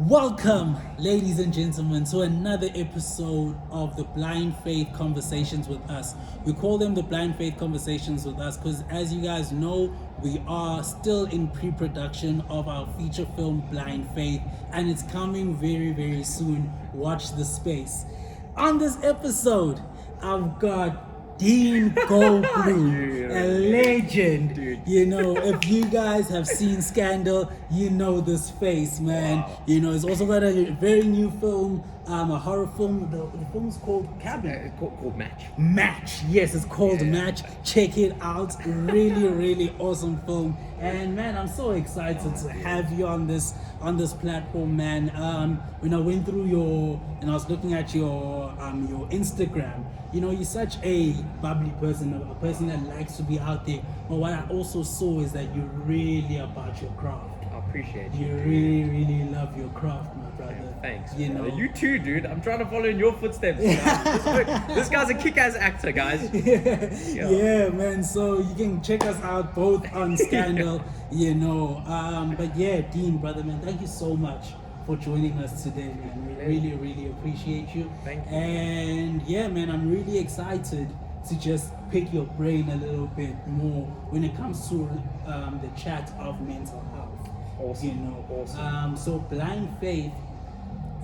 Welcome, ladies and gentlemen, to another episode of the Blind Faith Conversations with Us. We call them the Blind Faith Conversations with Us because, as you guys know, we are still in pre-production of our feature film Blind Faith, and it's coming very, very soon. Watch the space. On this episode, I've got Dean Goldblum, a legend. Dude. You know, if you guys have seen Scandal, you know this face, man. Wow. You know, it's also got a very new film, a horror film. The film's called Cabin. Called Match. Match. Yes, it's called Yeah. Match. Check it out. Really, really awesome film. And man, I'm so excited to have you on this platform, man. When I went through I was looking at your Instagram. You know, you're such a bubbly person, a person that likes to be out there. But what I also saw is that you're really about your craft. I appreciate you. You dude. really, really love your craft, my brother. Thanks. You know, You too, dude. I'm trying to follow in your footsteps. This guy's a kick-ass actor, guys. yeah, man. So you can check us out both on Scandal, you know. But yeah, Dean, brother, man, thank you so much for joining us today, man. We really, really appreciate you. Thank you. And yeah, man, I'm really excited to just pick your brain a little bit more when it comes to the chat of mental health. Awesome. You know, Awesome. So Blind Faith.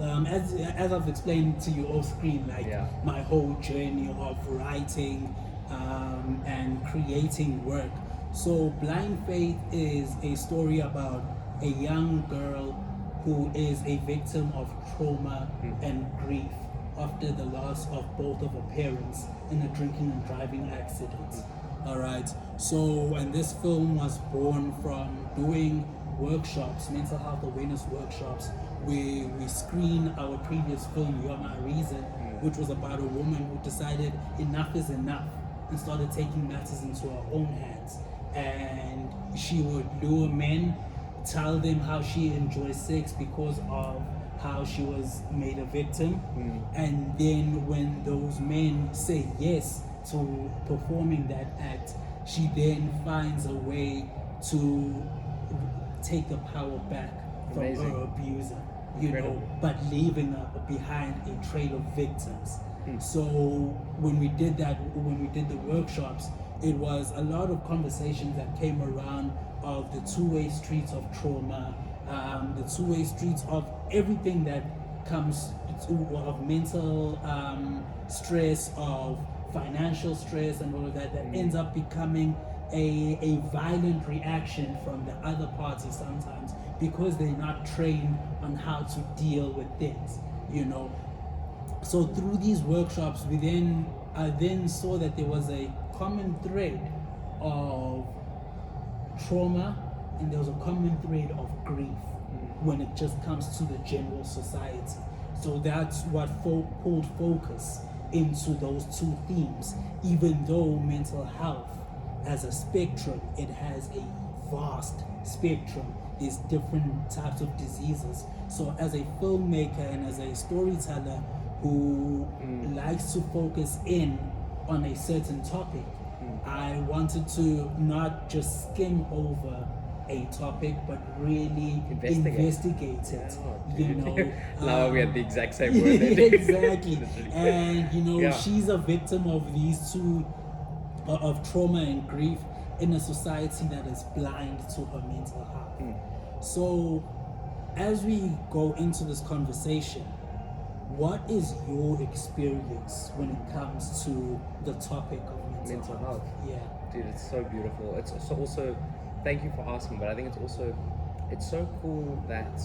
As I've explained to you off screen, like my whole journey of writing and creating work. So Blind Faith is a story about a young girl who is a victim of trauma and grief after the loss of both of her parents in a drinking and driving accident. All right. So, and this film was born from doing workshops, mental health awareness workshops. We screened our previous film, You Are My Reason, which was about a woman who decided enough is enough and started taking matters into her own hands. And she would lure men, tell them how she enjoys sex because of how she was made a victim. And then when those men say yes to performing that act, she then finds a way to take the power back from Amazing. her abuser, you Incredible. know, but leaving her behind a trail of victims. So when we did the workshops, it was a lot of conversations that came around of the two-way streets of trauma, the two-way streets of everything that comes of mental stress, of financial stress and all of that ends up becoming a violent reaction from the other party sometimes because they're not trained on how to deal with things, you know. So through these workshops, I then saw that there was a common thread of trauma and there was a common thread of grief when it just comes to the general society. So that's what pulled focus into those two themes. Even though mental health as a spectrum, it has a vast spectrum. There's different types of diseases. So as a filmmaker and as a storyteller who likes to focus in on a certain topic, I wanted to not just skim over a topic, but really investigate it. You know, Now we had the exact same word. there, dude. exactly. Literally. And you know, Yeah. she's a victim of these two, of trauma and grief in a society that is blind to her mental health. So, as we go into this conversation, what is your experience when it comes to the topic of mental health? Yeah. Dude, it's so beautiful. It's also thank you for asking, but I think it's so cool that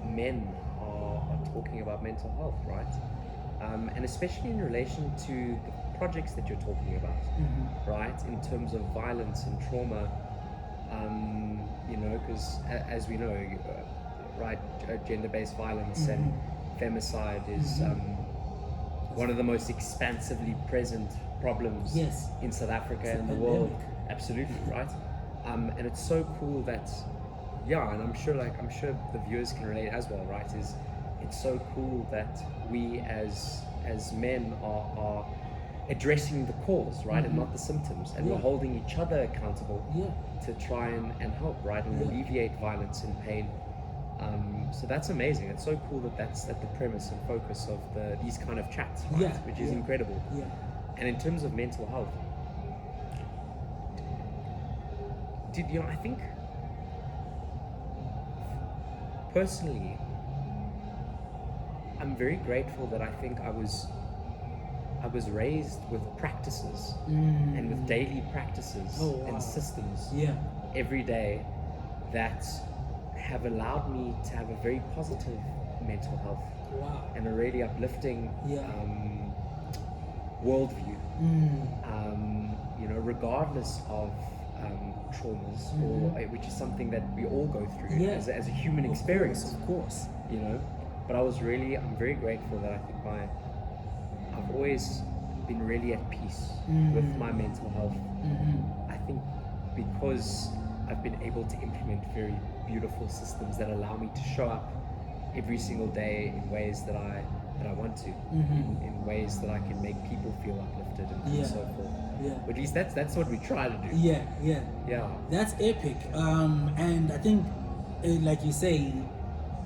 men are talking about mental health, right? And especially in relation to the projects that you're talking about, right? In terms of violence and trauma, you know, because as we know, right, gender-based violence and femicide is one of the most expansively present problems in South Africa and the world. Absolutely, right? And it's so cool that, and I'm sure the viewers can relate as well, right? It's so cool that we as men are addressing the cause, right, and not the symptoms, and we're holding each other accountable to try and help, right, and alleviate violence and pain. So that's amazing. It's so cool that that's at the premise and focus of these kind of chats, right? Which is incredible. And in terms of mental health, I think personally, I'm very grateful that I think I was raised with practices and with daily practices and systems every day that have allowed me to have a very positive mental health and a really uplifting worldview. Regardless of traumas, which is something that we all go through as a human experience. Of course. But I'm very grateful that I think I've always been really at peace with my mental health. I think because I've been able to implement very beautiful systems that allow me to show up every single day in ways that I want to, in ways that I can make people feel uplifted and so forth. But at least that's what we try to do. Yeah. That's epic. And I think, like you say,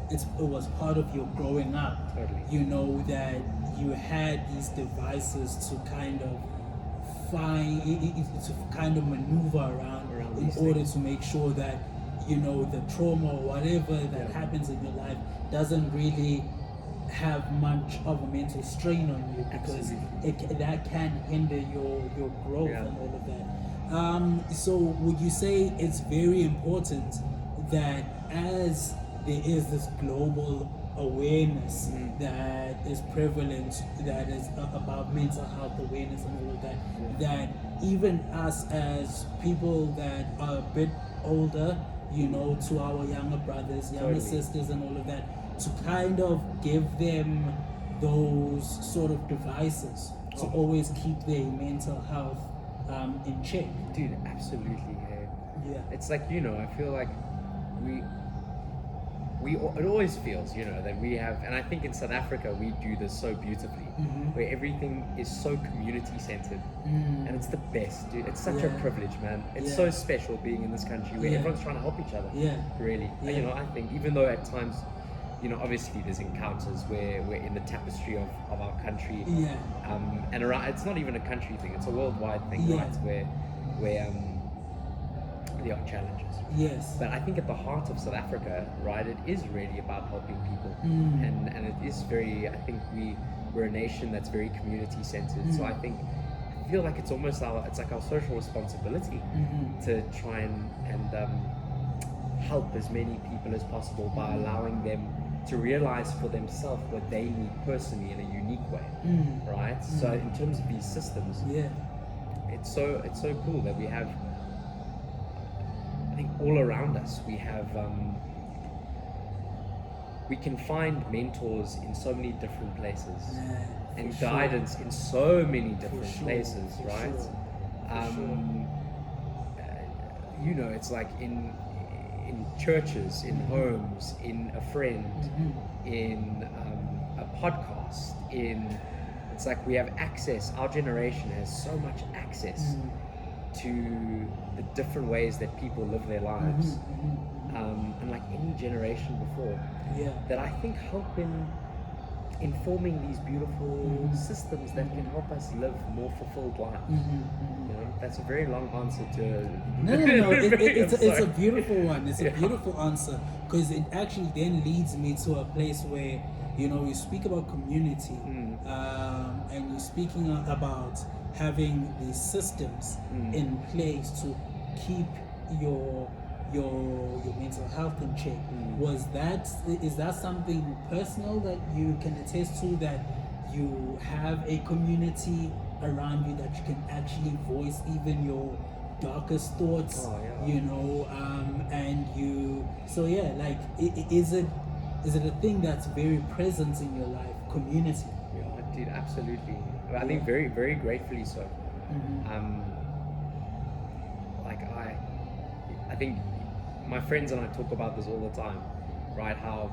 it was part of your growing up. Totally. That you had these devices to kind of maneuver around in order to make sure that the trauma or whatever that happens in your life doesn't really have much of a mental strain on you, because that can hinder your growth and all of that. So would you say it's very important that as there is this global awareness that is prevalent, that is about mental health awareness and all of that, that even us as people that are a bit older, to our younger brothers, younger sisters and all of that, to kind of give them those sort of devices to always keep their mental health in check. Dude, absolutely. It's like, I feel like it always feels, that we have, and I think in South Africa we do this so beautifully, where everything is so community centered, and it's the best, dude. It's such a privilege, man. It's so special being in this country where everyone's trying to help each other. Really. I think even though at times, obviously there's encounters where we're in the tapestry of our country, and around, it's not even a country thing, it's a worldwide thing, right? Where there are challenges. But I think at the heart of South Africa, right, it is really about helping people, and it is very, I think we're a nation that's very community centered. So I feel like it's almost our social responsibility to try and help as many people as possible by allowing them to realize for themselves what they need personally in a unique way, right? So in terms of these systems, it's so cool that we have, I think all around us we have, we can find mentors in so many different places, and guidance in so many different places, right? It's like in churches, in homes, in a friend, in a podcast, it's like we have access, our generation has so much access to the different ways that people live their lives, unlike any generation before, that I think help in informing these beautiful systems that can help us live more fulfilled lives. That's a very long answer to no. It's a beautiful one. It's a beautiful answer, because it actually then leads me to a place where you speak about community, and you're speaking about having these systems in place to keep your mental health in check. Is that something personal that you can attest to, that you have a community around you that you can actually voice even your darkest thoughts? And you, so like, is it a thing that's very present in your life, community? Dude, absolutely. I think very, very gratefully so. I think my friends and I talk about this all the time, right? How,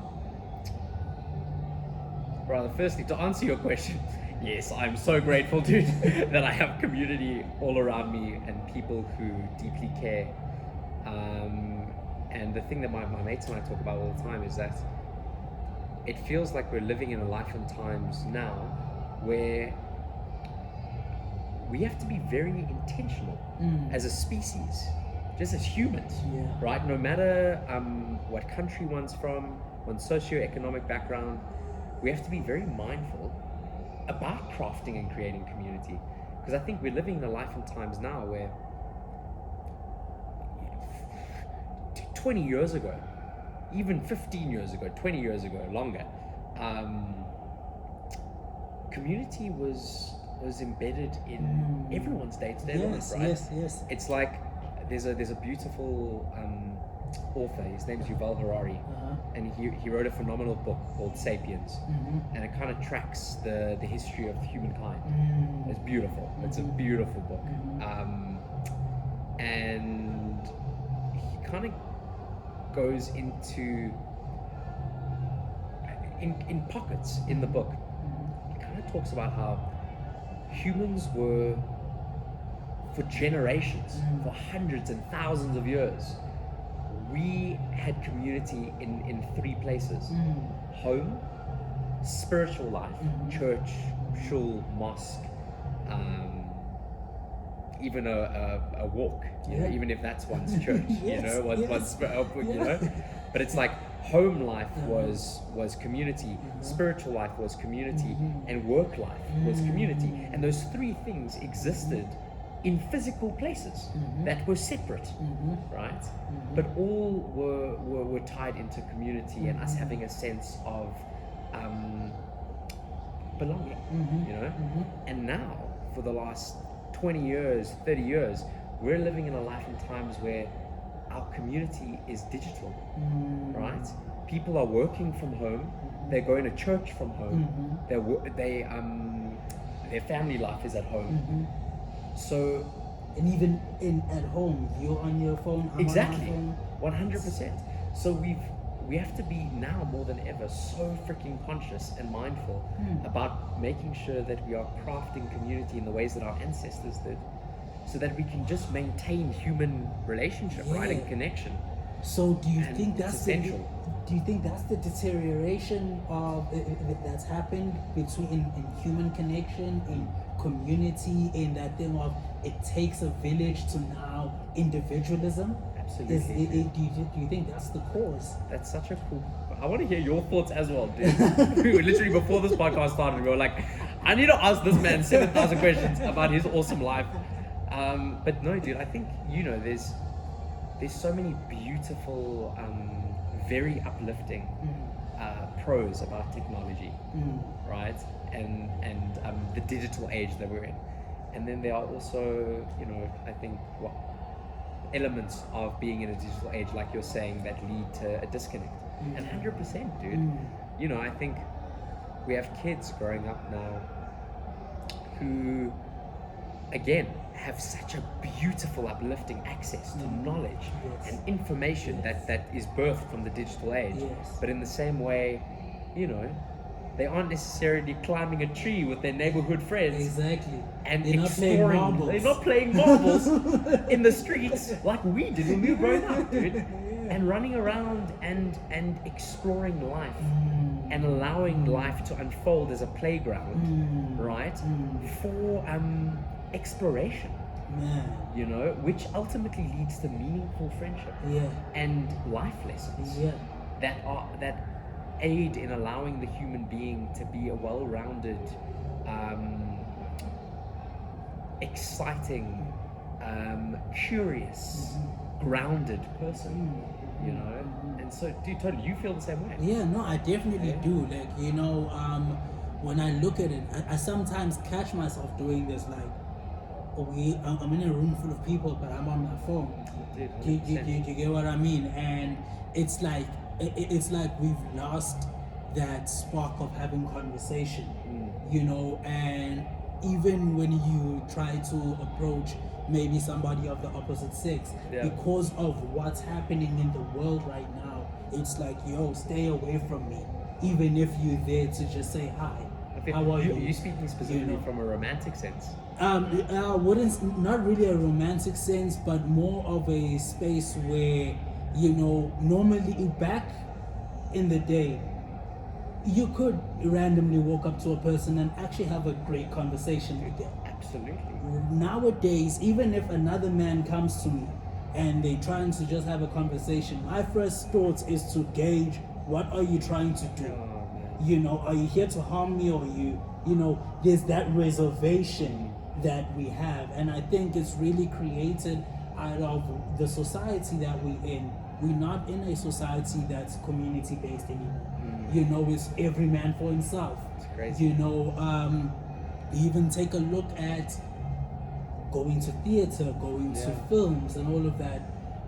rather, firstly, to answer your question, Yes, I'm so grateful, dude, that I have community all around me and people who deeply care. And the thing that my mates and I talk about all the time is that it feels like we're living in a life and times now where we have to be very intentional as a species, just as humans, right? No matter what country one's from, one's socioeconomic background, we have to be very mindful about crafting and creating community. Because I think we're living in a life and times now where 20 years ago, even 15 years ago, 20 years ago, longer, community was embedded in everyone's day-to-day life, right? Yes. It's like there's a beautiful author, his name's Yuval Harari, and he wrote a phenomenal book called Sapiens, and it kind of tracks the history of humankind. It's beautiful. It's a beautiful book, and he kind of goes into in pockets in the book. He kind of talks about how humans were, for generations, for hundreds and thousands of years, we had community in three places: home, spiritual life, church, shul, mosque, even a walk, you know, even if that's one's church, you know, you know. But it's like home life was community, spiritual life was community, and work life was community, and those three things existed in physical places that were separate, right? But all were tied into community and us having a sense of belonging, you know? And now, for the last 20 years, 30 years, we're living in a life and times where our community is digital, right? People are working from home, they're going to church from home, their family life is at home. So, and even at home, you're on your phone. I'm exactly, on my phone. 100%. So we have to be now more than ever so freaking conscious and mindful about making sure that we are crafting community in the ways that our ancestors did, so that we can just maintain human relationship, right, and connection. So do you And think it's that's essential. Do you think that's the deterioration of that's happened between in human connection, in community, in that thing of it takes a village to now individualism? Absolutely. Do you think that's the cause? That's such a cool. I want to hear your thoughts as well, dude. We were literally, before this podcast started, we were like, I need to ask this man 7,000 questions about his awesome life. But no, dude, I think, you know, there's so many beautiful, very uplifting pros about technology, right? And the digital age that we're in. And then there are also, you know, I think elements of being in a digital age, like you're saying, that lead to a disconnect. And 100%, dude. You know, I think we have kids growing up now who, again, have such a beautiful, uplifting access to knowledge and information that is birthed from the digital age. But in the same way, you know, they aren't necessarily climbing a tree with their neighborhood friends. Exactly. And they're exploring. They're not playing marbles in the streets like we did when we were growing up, dude. And running around and exploring life and allowing life to unfold as a playground, right? For exploration. Man. You know, which ultimately leads to meaningful friendship and life lessons that aid in allowing the human being to be a well-rounded, exciting, curious, grounded person. You know, and so, dude, totally, you feel the same way? Yeah, no, I definitely do. Like, you know, when I look at it, I sometimes catch myself doing this. Like, I'm in a room full of people, but I'm on my phone. Do you get what I mean? And it's like we've lost that spark of having conversation, you know. And even when you try to approach maybe somebody of the opposite sex, because of what's happening in the world right now, it's like, yo, stay away from me, even if you're there to just say hi. How are you? You speaking specifically You know. from a romantic sense? Wouldn't not really a romantic sense, but more of a space where, normally back in the day, you could randomly walk up to a person and actually have a great conversation with them. Absolutely. Nowadays, even if another man comes to me and they're trying to just have a conversation, my first thought is to gauge, what are you trying to do? Oh, man. Are you here to harm me, or there's that reservation that we have. And I think it's really created out of the society that we're in. We're not in a society that's community based anymore. It's every man for himself. It's crazy. Even take a look at going to theater, going to films and all of that.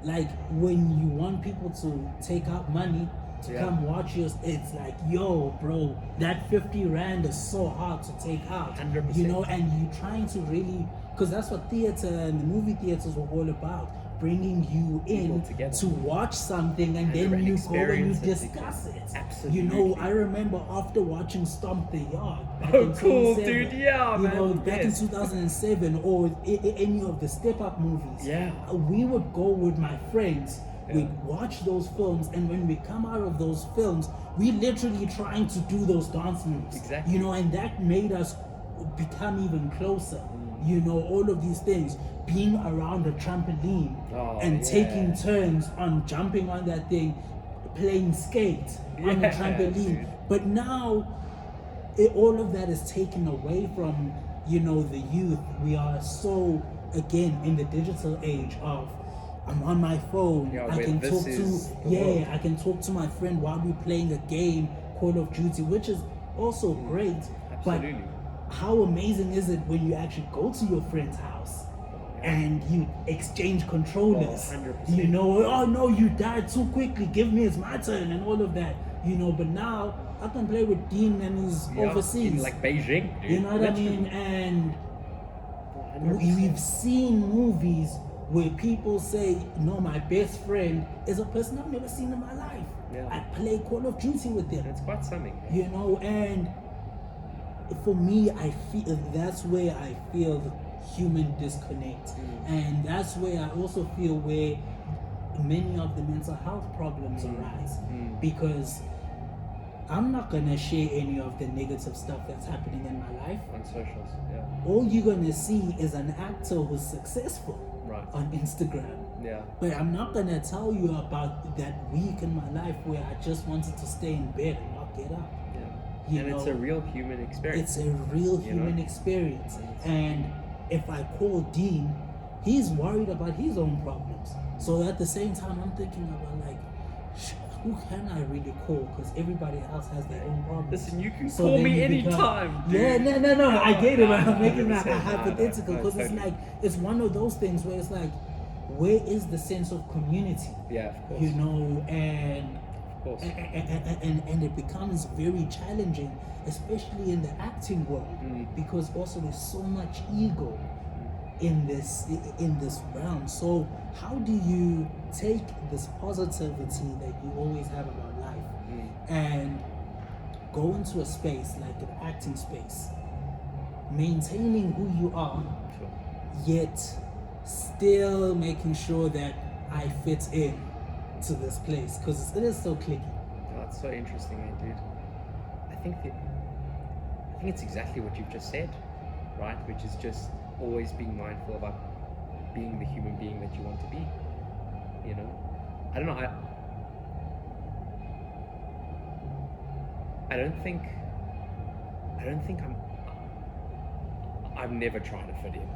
Like, when you want people to take out money to come watch you, it's like, yo, bro, that 50 rand is so hard to take out. 100%. And you trying to really, because that's what theater and the movie theaters were all about, bringing you in to watch something, and then you go and you discuss it. Absolutely. I remember after watching Stomp the Yard back Oh, in cool, 2007, dude. Yeah, man. back in 2007, or any of the Step Up movies. Yeah. We would go with my friends. We'd watch those films, and when we come out of those films, we literally trying to do those dance moves. Exactly. And that made us become even closer. All of these things, being around a trampoline and taking turns on jumping on that thing, playing skate on the trampoline. Dude. But now, all of that is taken away from, the youth. We are so, again, in the digital age of, I'm on my phone. I can talk to my friend while we're playing a game, Call of Duty, which is also great. Absolutely. But how amazing is it when you actually go to your friend's house and you exchange controllers? 100%. Oh no, you died too quickly, give me, it's my turn, and all of that. But now I can play with Dean and he's overseas. In like Beijing, dude. You know what I mean? And we've seen movies where people say, no, my best friend is a person I've never seen in my life. Yeah. I play Call of Duty with them. It's quite something. And for me, I feel that's where I feel the human disconnect. And that's where I also feel where many of the mental health problems arise. Because I'm not gonna share any of the negative stuff that's happening in my life on socials. Yeah. All you're gonna see is an actor who's successful on Instagram. Yeah. But I'm not gonna tell you about that week in my life where I just wanted to stay in bed and not get up. It's a real human experience. It's a real human experience. And if I call Dean, he's worried about his own problems. So at the same time, I'm thinking about like, who can I really call? Because everybody else has their own problems. Listen, you can call me anytime. Yeah, no. I get it. I'm making that a hypothetical because it's like, it's one of those things where it's like, where is the sense of community? Yeah, of course. And it becomes very challenging, especially in the acting world, because also there's so much ego in this realm. So how do you take this positivity that you always have about life and go into a space like an acting space, maintaining who you are, yet still making sure that I fit in to this place, because it is so clicky. Oh, that's so interesting, dude. I think it's exactly what you've just said, right? Which is just always being mindful about being the human being that you want to be. I don't know. I don't think I've never tried to fit in.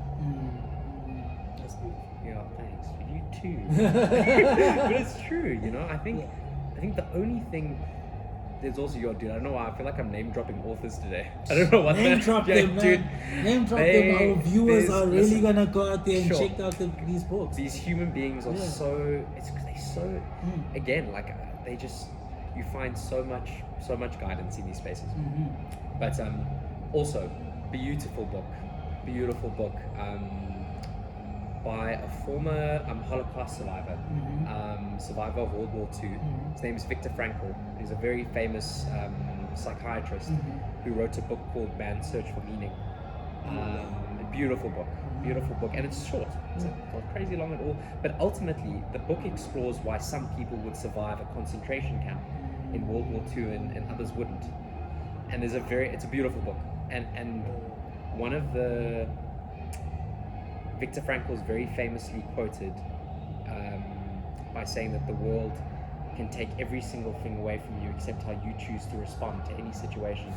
That's beautiful. Yeah, thanks. You too. But it's true, I think the only thing, there's also your dude. I don't know why I feel like I'm name dropping authors today. I don't know what name drop them, man. Dude, name drop them. Our viewers are really gonna go out there and check out these books. These human beings are so. It's because they're so. Again, like they just. You find so much guidance in these spaces. But also, beautiful book. By a former Holocaust survivor, survivor of World War II. His name is Viktor Frankl. He's a very famous psychiatrist who wrote a book called Man's Search for Meaning. A beautiful book, and it's short. It's not crazy long at all. But ultimately, the book explores why some people would survive a concentration camp in World War II and others wouldn't. And it's a beautiful book. And one of the Viktor Frankl's very famously quoted by saying that the world can take every single thing away from you except how you choose to respond to any situation.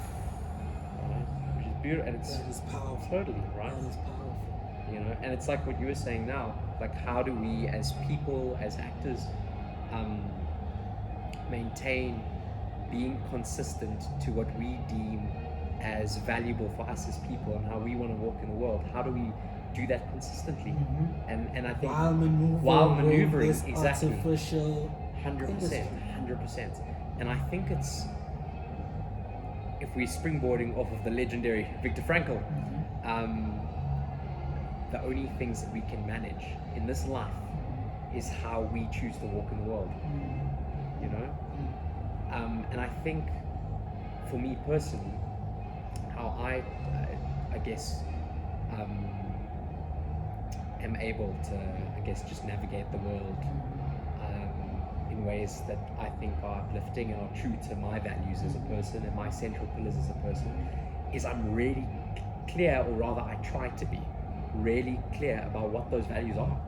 Right? Which is beautiful, and That is powerful. totally right. That is powerful. You know, and it's like what you were saying now. Like, how do we, as people, as actors, maintain being consistent to what we deem as valuable for us as people and how we want to walk in the world? How do we do that consistently? And I think while maneuvering this exactly. artificial 100%. And I think it's, if we're springboarding off of the legendary Viktor Frankl, the only things that we can manage in this life is how we choose to walk in the world. You know? And I think, for me personally, how I guess, am able to, just navigate the world in ways that I think are uplifting and are true to my values as a person and my central pillars as a person, is I'm really clear, or rather I try to be really clear about what those values are.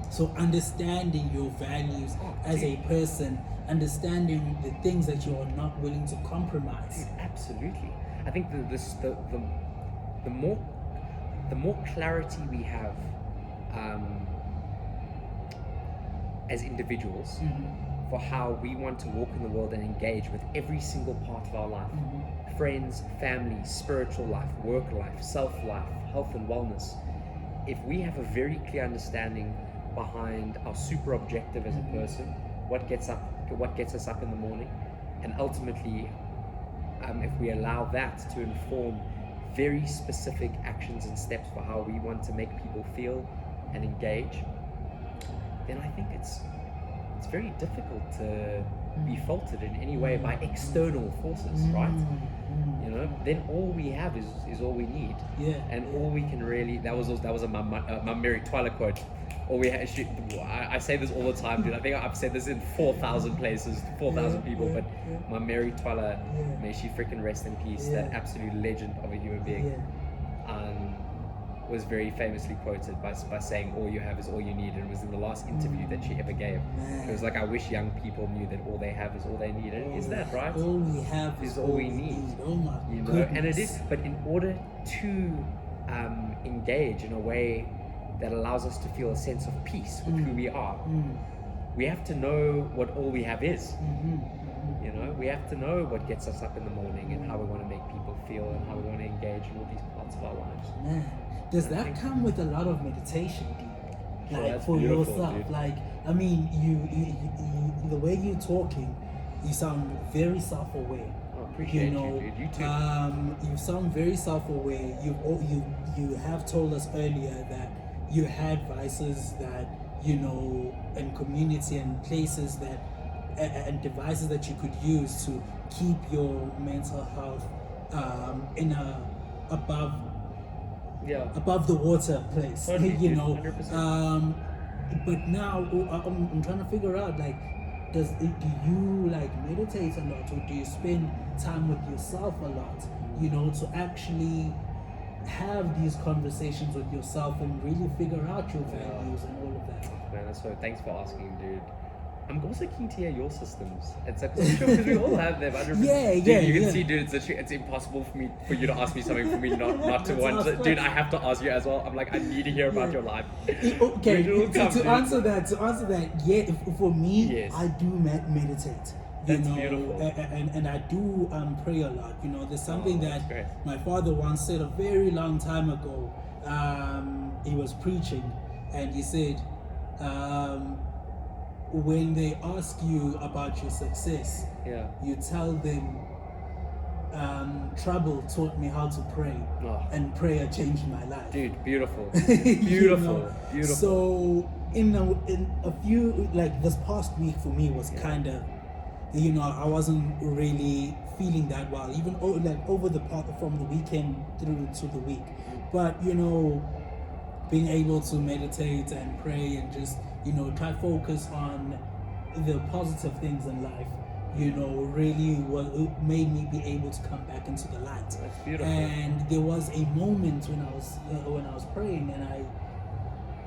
So understanding your values as a person, understanding the things that you are not willing to compromise. Absolutely. I think the more clarity we have as individuals for how we want to walk in the world and engage with every single part of our life, friends, family, spiritual life, work life, self-life, health and wellness, if we have a very clear understanding behind our super objective as a person, what gets us up in the morning, and ultimately if we allow that to inform very specific actions and steps for how we want to make people feel and engage, then I think it's very difficult to be faulted in any way by external forces, right? You know, then all we have is all we need, and all we can really, that was a Mary Twyla quote. All we have, I say this all the time, dude. I think I've said this in 4,000 places, 4,000 people. But my Mary Twyla, may she freaking rest in peace. That absolute legend of a human being, was very famously quoted by saying, "All you have is all you need." And it was in the last interview that she ever gave. It was like, I wish young people knew that all they have is all they need. And is that right? All we have is all we need. Oh my goodness. And it is. But in order to engage in a way that allows us to feel a sense of peace with who we are, we have to know what all we have is. You know, we have to know what gets us up in the morning and how we want to make people feel and how we want to engage in all these parts of our lives. Man, does that come with a lot of meditation, Dean? Like, for yourself, dude. Like, I mean, you the way you're talking, you sound very self-aware. Appreciate you, dude. You too. You sound very self-aware. You have told us earlier that you had vices that, you know, and community and places that and devices that you could use to keep your mental health in a above the water place. Totally, you know. 100%. But now I'm trying to figure out, like, do you like meditate a lot, or do you spend time with yourself a lot, you know, to actually have these conversations with yourself and really figure out your values and all of that? Man, so thanks for asking, dude. I'm also keen to hear your systems. It's like, because we all have them. You can see, dude, it's impossible for you to ask me something for me not to want to. Dude, I have to ask you as well. I'm like, I need to hear about your life. Okay, to answer that, yeah, for me, yes. I do meditate. That's beautiful. And I do pray a lot. You know, there's something that my father once said a very long time ago. He was preaching, and he said, when they ask you about your success, you tell them, trouble taught me how to pray, and prayer changed my life. Dude, beautiful. Beautiful. know? Beautiful. So in a few, like, this past week for me was kind of you know, I wasn't really feeling that well, even over the part from the weekend through to the week. But you know, being able to meditate and pray and just, you know, try focus on the positive things in life, you know, really it made me be able to come back into the light. That's beautiful. And there was a moment when I was praying, and I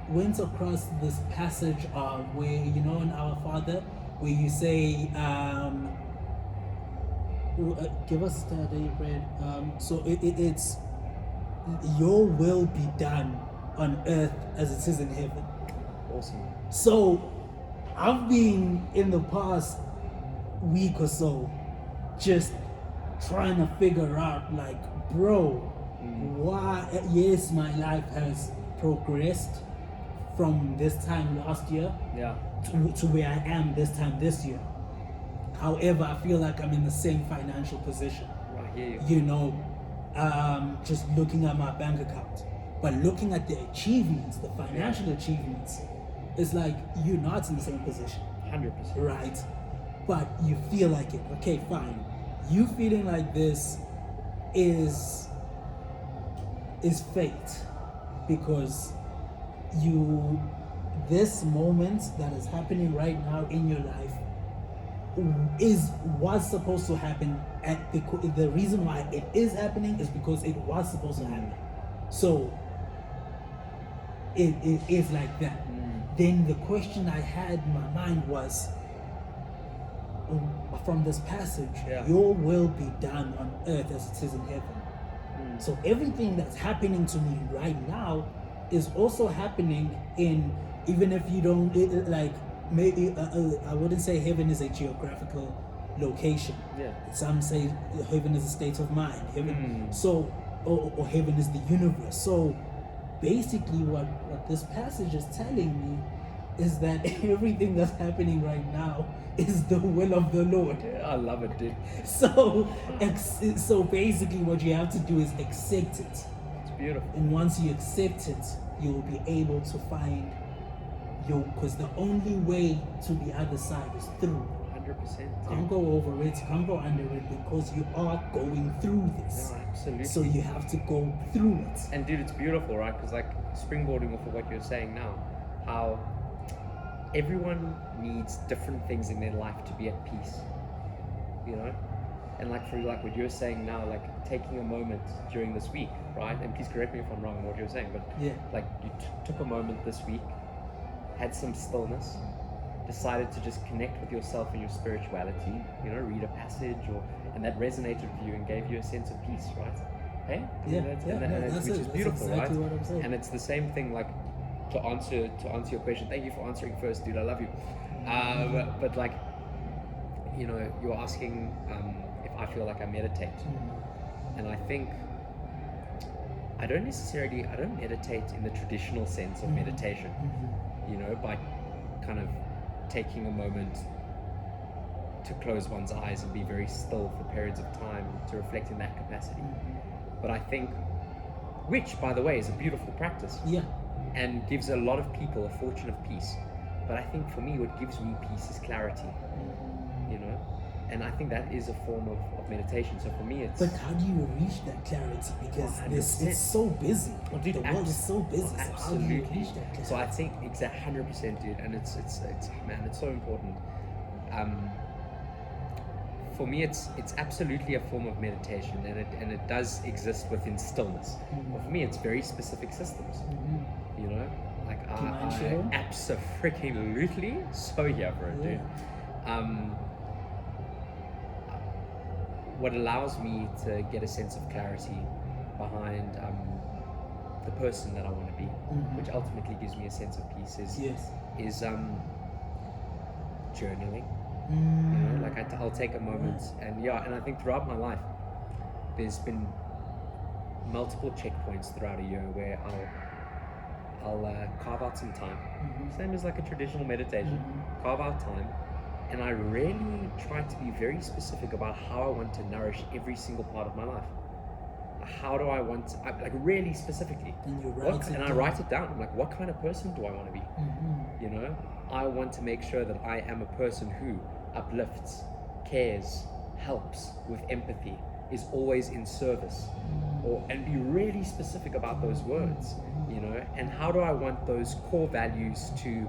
went across this passage of where, you know, in Our Father, where you say, give us the daily bread. So it's your will be done on earth as it is in heaven. Awesome. So I've been in the past week or so just trying to figure out, like, bro, why? Yes, my life has progressed from this time last year to where I am this time this year. However, I feel like I'm in the same financial position. I hear you. You know, just looking at my bank account, but looking at the achievements, the financial achievements, it's like you're not in the same position. 100%. Right? But you feel like it. Okay, fine. You feeling like this is fate, because this moment that is happening right now in your life was supposed to happen at the reason why it is happening is because it was supposed to happen. So it is like that. Then the question I had in my mind was, from this passage, your will be done on earth as it is in heaven. So everything that's happening to me right now is also happening in, even if you don't, maybe I wouldn't say heaven is a geographical location. Some say heaven is a state of mind. Heaven, so or heaven is the universe. So basically, what this passage is telling me is that everything that's happening right now is the will of the Lord. I love it, dude. So basically, what you have to do is accept it. It's beautiful. And once you accept it, you will be able to find because the only way to the other side is through. 100%. Can't go over it, can't go under it, because you are going through this. No, absolutely. So you have to go through it. And dude, it's beautiful, right? Because like springboarding off of what you're saying now, how everyone needs different things in their life to be at peace, you know? And like for like what you're saying now, like taking a moment during this week, right? And please correct me if I'm wrong in what you're saying, but like you took a moment this week, had some stillness, decided to just connect with yourself and your spirituality, you know, read a passage and that resonated with you and gave you a sense of peace, right? Hey? Which is beautiful, exactly right? What I'm saying. And it's the same thing, like to answer your question. Thank you for answering first, dude. I love you. But like, you know, you're asking if I feel like I meditate, and I think I don't meditate in the traditional sense of meditation. You know, by kind of taking a moment to close one's eyes and be very still for periods of time to reflect in that capacity. But I think, which by the way is a beautiful practice, and gives a lot of people a fortune of peace. But I think for me, what gives me peace is clarity, you know? And I think that is a form of meditation. So for me, it's... But how do you reach that clarity? Because it's so busy. Dude, the world is so busy. So how do you reach that clarity? So I think it's 100%, dude. And it's man, it's so important. For me, it's absolutely a form of meditation, and it does exist within stillness. But for me, it's very specific systems. You know, like I abso-freaking-lutely so yeah, bro, dude. What allows me to get a sense of clarity behind the person that I want to be, which ultimately gives me a sense of peace, is journaling. You know, like I'll take a moment, and I think throughout my life, there's been multiple checkpoints throughout a year where I'll carve out some time, same as like a traditional meditation, carve out time. And I really try to be very specific about how I want to nourish every single part of my life. How do I want to, like really specifically. And I write it down. I'm like, what kind of person do I want to be? You know, I want to make sure that I am a person who uplifts cares, helps with empathy, is always in service, and be really specific about those words, you know, and how do I want those core values to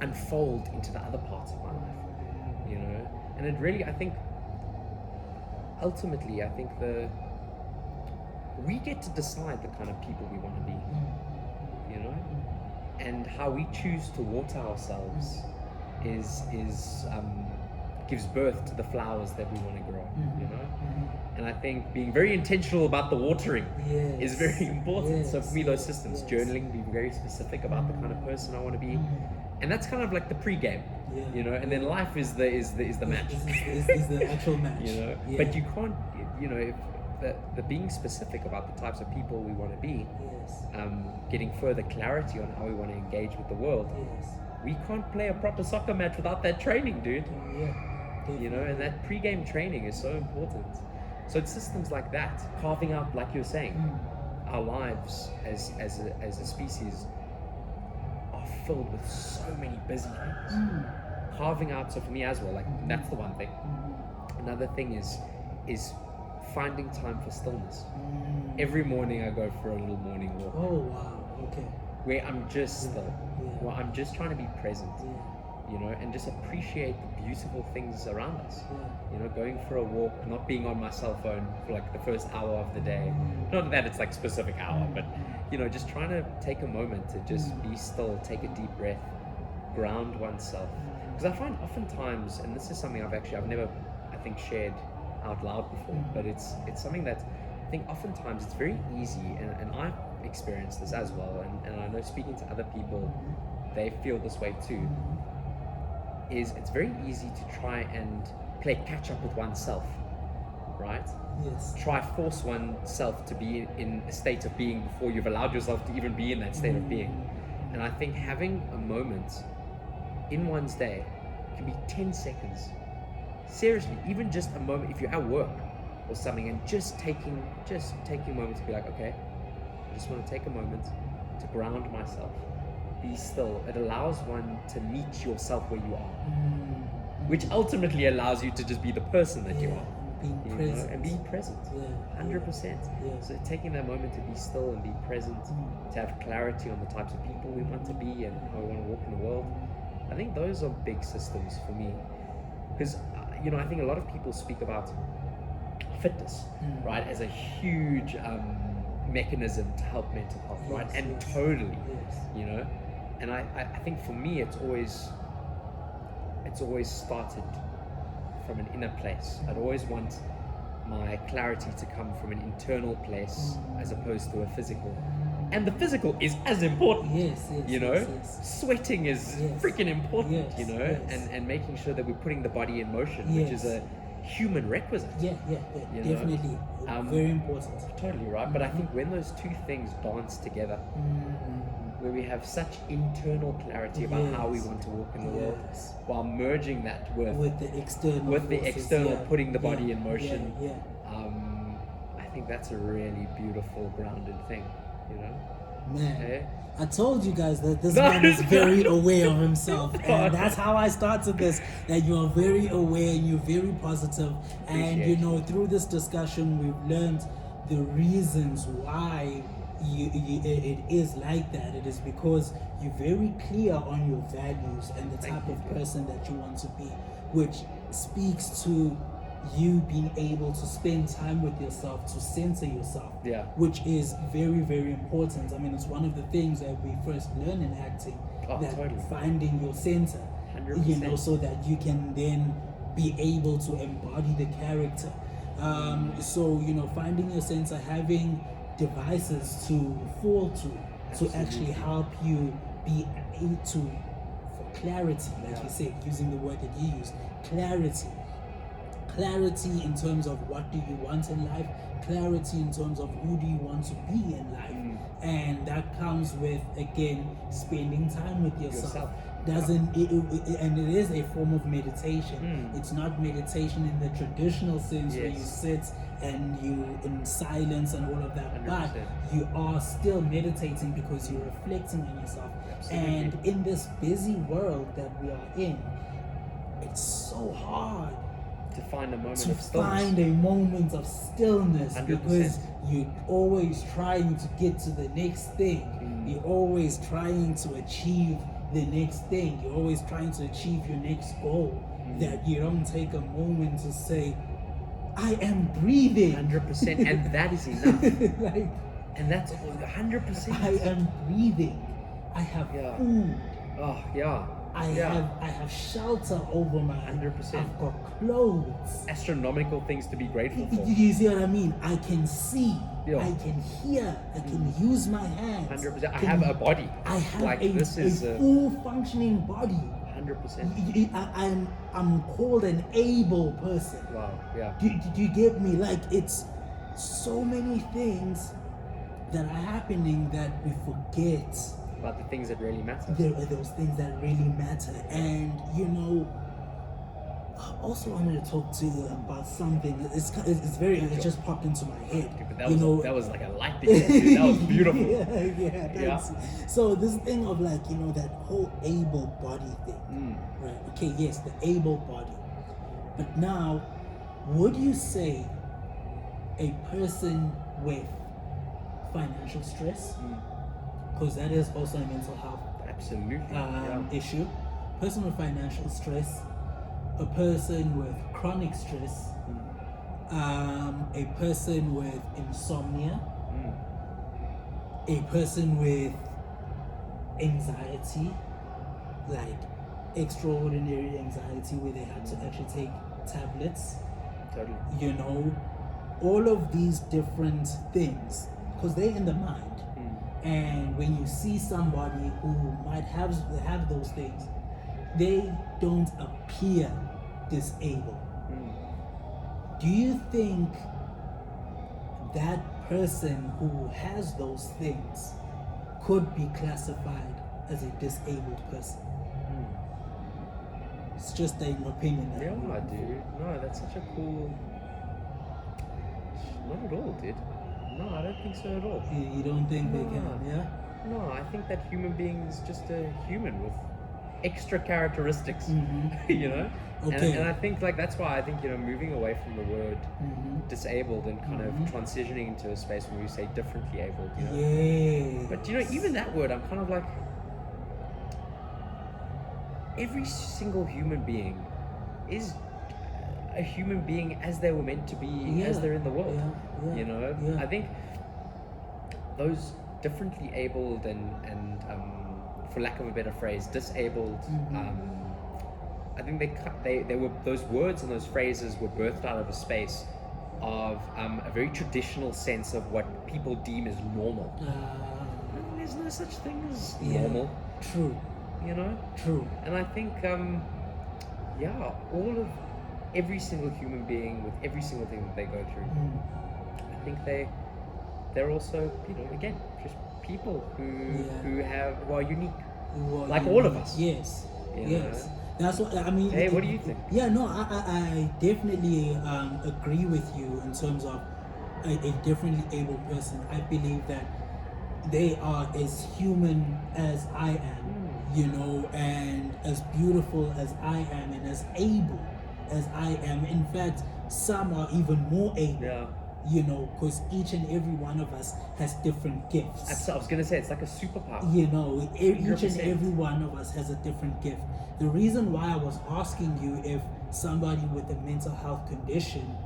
unfold into the other parts of my life, you know. And it really, I think, ultimately, I think we get to decide the kind of people we want to be, you know, and how we choose to water ourselves is gives birth to the flowers that we want to grow, you know. And I think being very intentional about the watering is very important. So for me, those systems, journaling, being very specific about the kind of person I want to be, and that's kind of like the pre-game, you know. And then life is the match, is the actual match, you know. But you can't, you know, if the being specific about the types of people we want to be, getting further clarity on how we want to engage with the world. We can't play a proper soccer match without that training, dude. You know, and that pre-game training is so important. So it's systems like that, carving out, like you're saying, our lives as a species are filled with so many busy things. Carving out, so for me as well, like that's the one thing. Another thing is finding time for stillness. Every morning I go for a little morning walk. Oh wow, okay. Where I'm just still, where I'm just trying to be present. You know, and just appreciate the beautiful things around us. You know, going for a walk, not being on my cell phone for like the first hour of the day. Not that it's like specific hour, but you know, just trying to take a moment to just be still, take a deep breath, ground oneself. Because I find oftentimes, and this is something I've never, I think, shared out loud before, but it's something that I think oftentimes it's very easy, and I've experienced this as well, and I know speaking to other people, they feel this way too. Is it's very easy to try and play catch up with oneself, right? Yes. Try force oneself to be in a state of being before you've allowed yourself to even be in that state of being. And I think having a moment in one's day can be 10 seconds. Seriously, even just a moment, if you're at work or something, and just taking a moment to be like, okay, I just want to take a moment to ground myself. Be still. It allows one to meet yourself where you are, which ultimately allows you to just be the person that you are, being present, and be present, 100%. So taking that moment to be still and be present, to have clarity on the types of people we want to be and how we want to walk in the world. I think those are big systems for me, because you know, I think a lot of people speak about fitness, right, as a huge mechanism to help mental health, right? And totally, you know. And I think for me it's always started from an inner place. I'd always want my clarity to come from an internal place as opposed to a physical. And the physical is as important. You know, sweating is freaking important, you know, and making sure that we're putting the body in motion, which is a human requisite. Definitely. Very important. Totally right. But I think when those two things dance together, where we have such internal clarity about how we want to walk in the world, while merging that with the external, putting the body in motion, I think that's a really beautiful, grounded thing, you know. Man, I told you guys that this man is very aware of himself, and that's how I started this. That you are very aware, you're very positive, and you know, through this discussion, we've learned the reasons why it is like that. It is because you're very clear on your values and the type of person that you want to be, which speaks to you being able to spend time with yourself, to center yourself, which is very, very important. I mean, it's one of the things that we first learn in acting, finding your center, 100%. You know, so that you can then be able to embody the character. So, you know, finding your center, having devices to fall to actually help you be able to, for clarity, like you said, using the word that you used, clarity in terms of what do you want in life, clarity in terms of who do you want to be in life, and that comes with, again, spending time with yourself. And it is a form of meditation. It's not meditation in the traditional sense where you sit and you in silence and all of that, 100%. But you are still meditating because you're reflecting on yourself. Absolutely. And in this busy world that we are in, it's so hard To find a moment to of stillness. find a moment of stillness 100%. because you're always trying to get to the next thing. You're always trying to achieve the next thing. You're always trying to achieve your next goal. That you don't take a moment to say, I am breathing. 100%, and that is enough. Like, And that's 100%. I am breathing. I have Yeah. food. Oh yeah. I have shelter over my head. 100%. I've got clothes. Astronomical things to be grateful for. You see what I mean? I can see. Yeah. I can hear. I can use my hands. 100%. I have a body. I have like a, this is a full functioning body. 100%. I'm called an able person. Wow. Yeah. Do you get me? Like, it's so many things that are happening that we forget. About the things that really matter. There are those things that really matter. And I also wanted to talk to you about something. It just popped into my head. But that was like a light thing. That was beautiful. yeah, thanks. So this thing of that whole able body thing, right? Okay, yes, the able body. But now, would you say a person with financial stress, because that is also a mental health Absolutely. issue, person with financial stress, a person with chronic stress, a person with insomnia, a person with anxiety, like extraordinary anxiety where they had to actually take tablets, Totally. all of these different things, because they're in the mind. And when you see somebody who might have those things, they don't appear disabled. Do you think that person who has those things could be classified as a disabled person? It's just an opinion. Yeah, dude. No, that's such a cool. Not at all, dude. No, I don't think so at all. You don't think they can? Yeah. No, I think that human being is just a human with extra characteristics. Okay. And I think that's why I think moving away from the word disabled and kind of transitioning into a space where we say differently abled. Yeah. But even that word, I'm kind of like, every single human being is a human being as they were meant to be, as they're in the world. I think those differently abled and for lack of a better phrase, disabled. I think they were, those words and those phrases were birthed out of a space of a very traditional sense of what people deem as normal. There's no such thing as normal. True. True. And I think every single human being with every single thing that they go through, I think they're also again just people who are unique, like all of us. Yes. Yes. That's what I mean. Hey, what do you think? Yeah, no, I definitely agree with you in terms of a differently able person. I believe that they are as human as I am, and as beautiful as I am, and as able as I am. In fact, some are even more able. Yeah. Because each and every one of us has different gifts. I was gonna say it's like a superpower. Each and 100%. every one of us has a different gift. The reason why I was asking you if somebody with a mental health condition,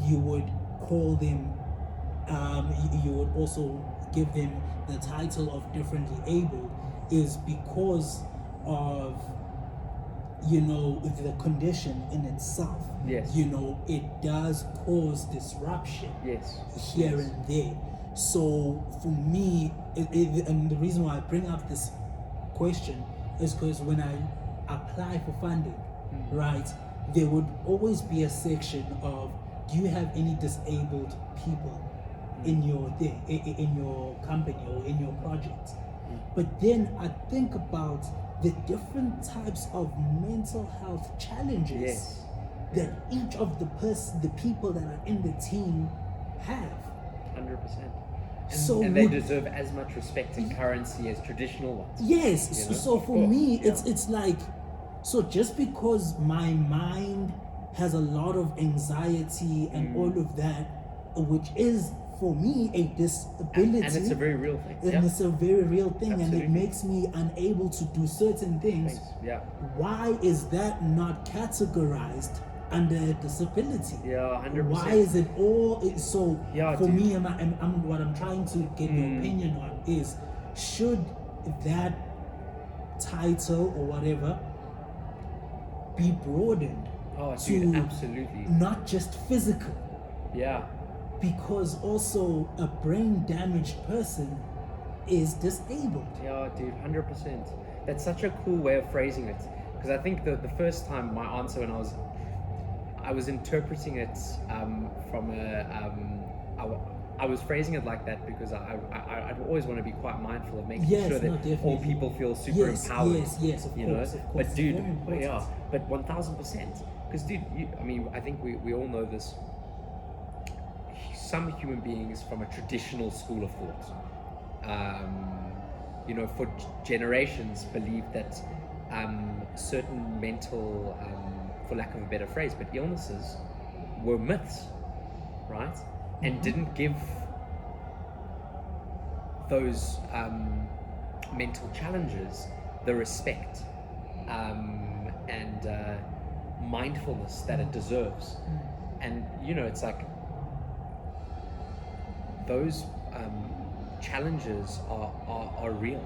you would call them, you would also give them the title of differently abled, is because of the condition in itself. Yes. It does cause disruption. Yes. Here and there. So for me, and the reason why I bring up this question is because when I apply for funding, right, there would always be a section of, do you have any disabled people in your in your company or in your project? But then I think about the different types of mental health challenges that each of the people that are in the team have. 100%. So and they deserve as much respect and currency as traditional ones. Yes. So for me, it's like, So just because my mind has a lot of anxiety and all of that, which is for me a disability, and it's a very real thing. and it's a very real thing, and Absolutely. it makes me unable to do certain things. Thanks. Yeah. Why is that not categorized under a disability? Yeah, 100%. Why is it all so? Yeah, for dude. me, what I'm trying to get your opinion on is, should that title or whatever be broadened Oh, to dude, absolutely. not just physical? Yeah. Because also a brain damaged person is disabled. Yeah, dude, 100%. That's such a cool way of phrasing it. Because I think the first time my answer, when I was interpreting it from I was phrasing it like that because I'd always want to be quite mindful of making sure that all people feel super empowered. Yes, of course. But dude, yeah, but 1000%. Because dude, I think we all know this. Some human beings from a traditional school of thought, for generations believed that certain mental, for lack of a better phrase, but illnesses were myths, right? And didn't give those mental challenges the respect and mindfulness that it deserves. And it's like those challenges are real,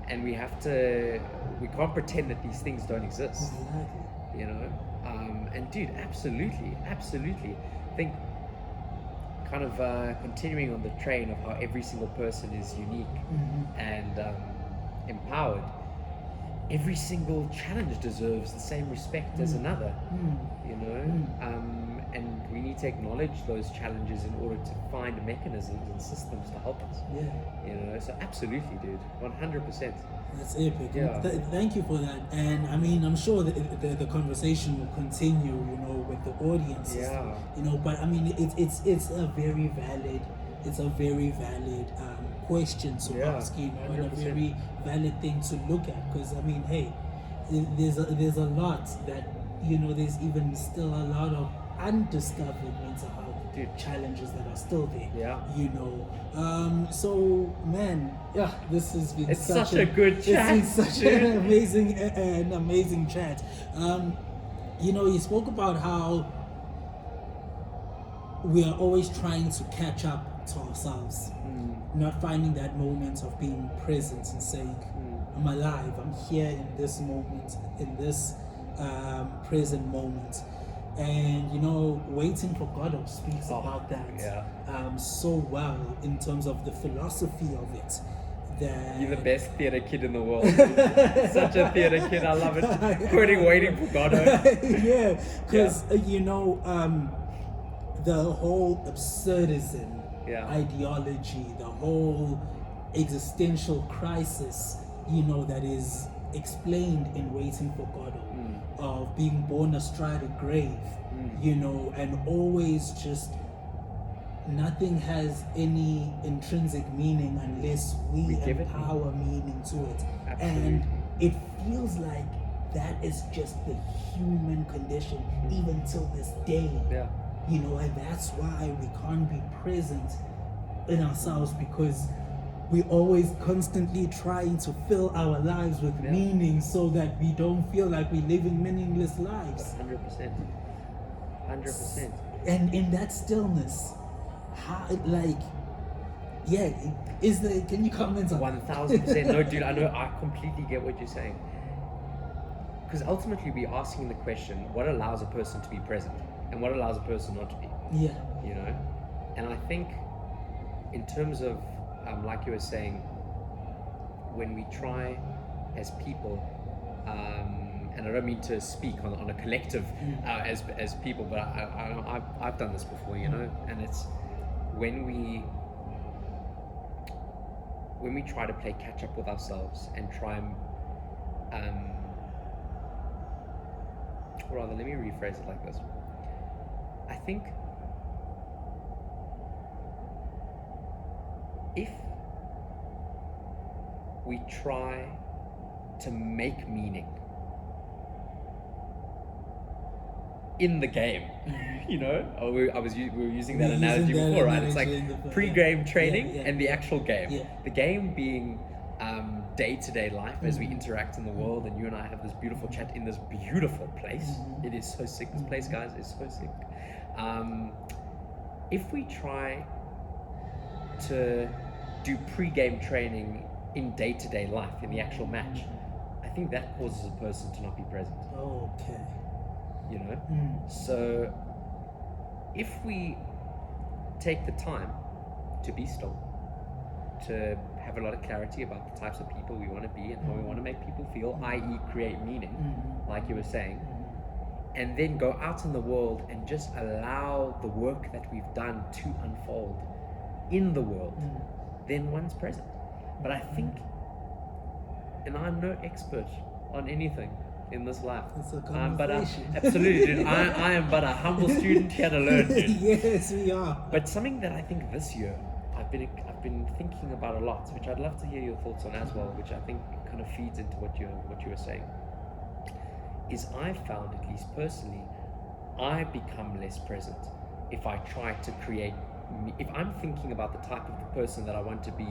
and we can't pretend that these things don't exist. And dude, absolutely I think kind of continuing on the train of how every single person is unique and empowered. Every single challenge deserves the same respect as another, and we need to acknowledge those challenges in order to find mechanisms and systems to help us. So absolutely, dude, 100%. That's epic. Yeah. Thank you for that. And I'm sure that the conversation will continue, with the audience. Yeah. But it's a very valid question to ask, and a 100%. very valid thing to look at, because hey, there's a lot that there's even still a lot of undiscovered mental health challenges that are still there. So man, this has been such a good chat. It's been such an amazing chat. You spoke about how we are always trying to catch up to ourselves, not finding that moment of being present and saying, I'm alive, I'm here in this moment, in this present moment. And Waiting for Godot speaks about that so well, in terms of the philosophy of it. That you're the best theatre kid in the world. Such a theatre kid, I love it. Quoting Waiting for Godot. Yeah, because the whole absurdism ideology, the whole existential crisis, that is explained in Waiting for Godot, of being born astride a grave, and always just nothing has any intrinsic meaning unless we empower meaning to it. Absolutely. And it feels like that is just the human condition, even till this day. And that's why we can't be present in ourselves, because we're always constantly trying to fill our lives with meaning, so that we don't feel like we're living meaningless lives. 100%. And in that stillness, how, can you comment on 1000%? No, dude, I completely get what you're saying. Because ultimately we're asking the question, what allows a person to be present? And what allows a person not to be? And I think in terms of, like you were saying, when we try as people, and I don't mean to speak on a collective as people, but I've done this before, and it's when we try to play catch up with ourselves and try and or rather, let me rephrase it like this. I think if we try to make meaning in the game. You know, we were using that We're analogy using that before, right? It's analogy like in the- pre-game training yeah, and the actual game. Yeah. The game being day-to-day life as we interact in the world, and you and I have this beautiful chat in this beautiful place. It is so sick. This place, guys, is so sick. If we try to do pre-game training in day-to-day life, in the actual match, I think that causes a person to not be present. Okay. You know? So if we take the time to be still, to have a lot of clarity about the types of people we want to be and how we want to make people feel, i.e. create meaning, like you were saying, and then go out in the world and just allow the work that we've done to unfold in the world, then one's present. But I think, and I'm no expert on anything in this life, It's a but conversation. absolutely, dude, I am but a humble student here to learn, dude. Yes, we are. But something that I think this year I've been thinking about a lot, which I'd love to hear your thoughts on as well, which I think kind of feeds into what you were saying, is I've found, at least personally, I become less present if I try to create. If I'm thinking about the type of person that I want to be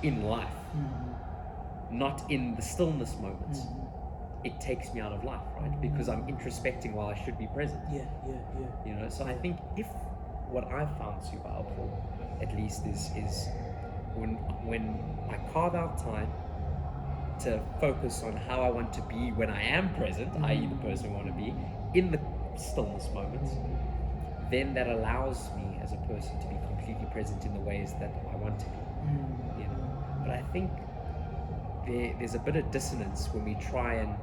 in life, not in the stillness moments, it takes me out of life, right? Because I'm introspecting while I should be present. Yeah. You know, so I think if what I've found super helpful, at least, is when I carve out time to focus on how I want to be when I am present, i.e. the person I want to be, in the stillness moments, then that allows me as a person to be completely present in the ways that I want to be. You know, but I think there's a bit of dissonance when we try and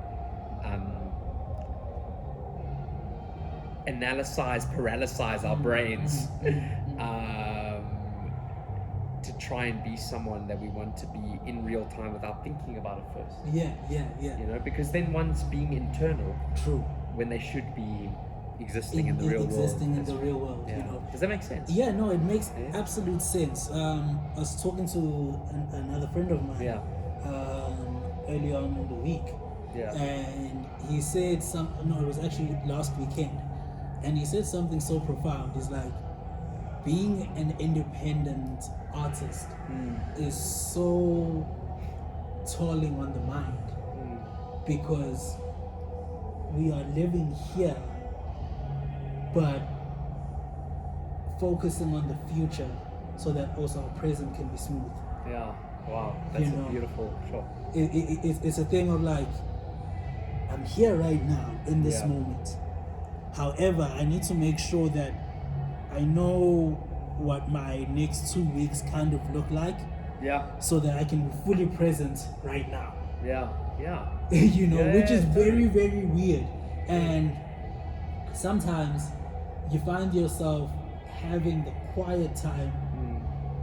paralyze our brains to try and be someone that we want to be in real time without thinking about it first. Yeah. You know, because then one's being internal. True. When they should be existing in the real world. Existing in the real world, Yeah. you know. Does that make sense? Yeah, no, it makes Yeah. absolute sense. I was talking to another friend of mine earlier on in the week, and he said it was actually last weekend, and he said something so profound. He's like, being an independent artist is so tolling on the mind, because we are living here but focusing on the future so that also our present can be smooth. Yeah. Wow. That's You know. a beautiful shot. It's a thing of like, I'm here right now in this Yeah. moment. However, I need to make sure that I know what my next 2 weeks kind of look like, Yeah. so that I can be fully present right now. Yeah. Yeah. You know, Yeah, which is yeah, very, very weird. And sometimes you find yourself having the quiet time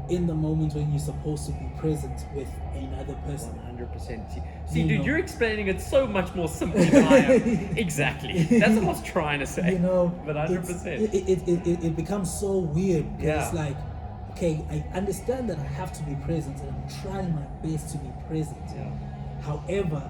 in the moment when you're supposed to be present with another person. 100%. See, You dude, know. you're explaining it so much more simply than I am. Exactly. That's what I was trying to say. You know, But 100%. it becomes so weird, because Yeah. it's like, okay, I understand that I have to be present, and I'm trying my best to be present. Yeah. However,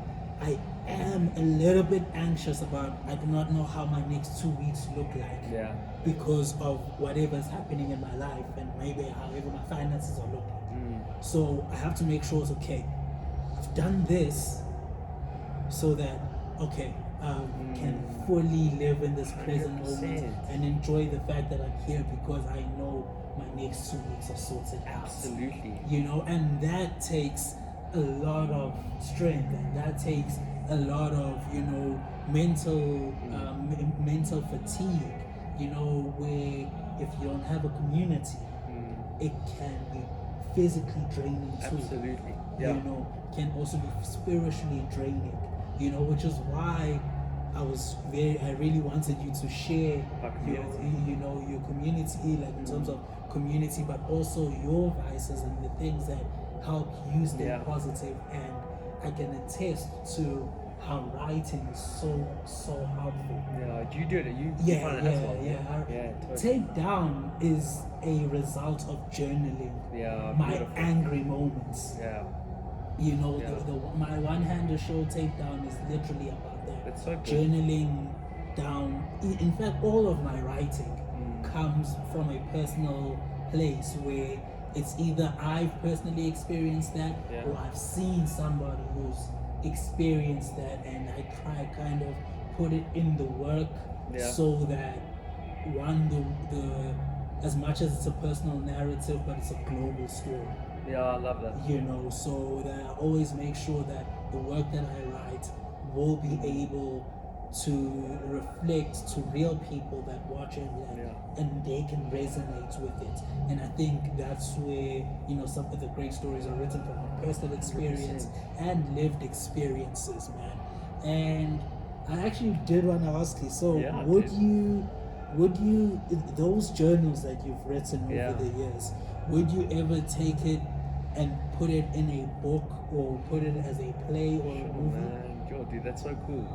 I am a little bit anxious about, I do not know how my next 2 weeks look like, Yeah. because of whatever's happening in my life, and maybe however my finances are looking. So I have to make sure it's okay. I've done this so that, okay, I can fully live in this present 100%. moment and enjoy the fact that I'm here, because I know my next 2 weeks are sorted out. Absolutely. You know, and that takes a lot of strength, and that takes a lot of, you know, mental fatigue, you know, where if you don't have a community, it can be physically draining too. Absolutely. Yeah. You know, can also be spiritually draining, you know, which is why I really wanted you to share Our your, community. you know, your community, like in terms of community, but also your vices and the things that help you stay Yeah. positive. And I can attest to how writing is so helpful. Yeah. Do you do it? You Yeah, find it as well? yeah. Totally. Take down is a result of journaling Yeah. my Beautiful. angry moments. Yeah. You know, Yeah. my one-hander show Takedown is literally about that. It's so good. Journaling down. In fact, all of my writing comes from a personal place where it's either I've personally experienced that or I've seen somebody who's experienced that, and I try kind of put it in the work so that one, the as much as it's a personal narrative, but it's a global story. Yeah, I love that. You know, so that I always make sure that the work that I write will be able to reflect to real people that watch it, and they can resonate with it. And I think that's where, you know, some of the great stories are written from personal experience 100%. and lived experiences, man. And I actually did want to ask you, so would you those journals that you've written over the years, would you ever take it and put it in a book or put it as a play or a movie? Man, yo, dude, that's so cool.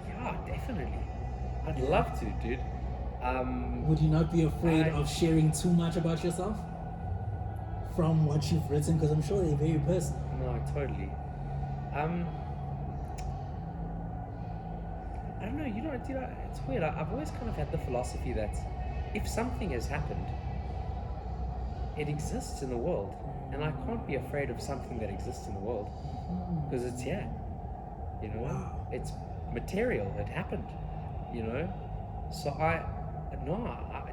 Yeah, definitely. I'd love to, dude. Would you not be afraid of sharing too much about yourself from what you've written? Because I'm sure they're very personal. No, totally. I don't know, you know, dude, it's weird. I've always kind of had the philosophy that if something has happened, it exists in the world, and I can't be afraid of something that exists in the world because it's here. You know, it's material. It happened. You know, so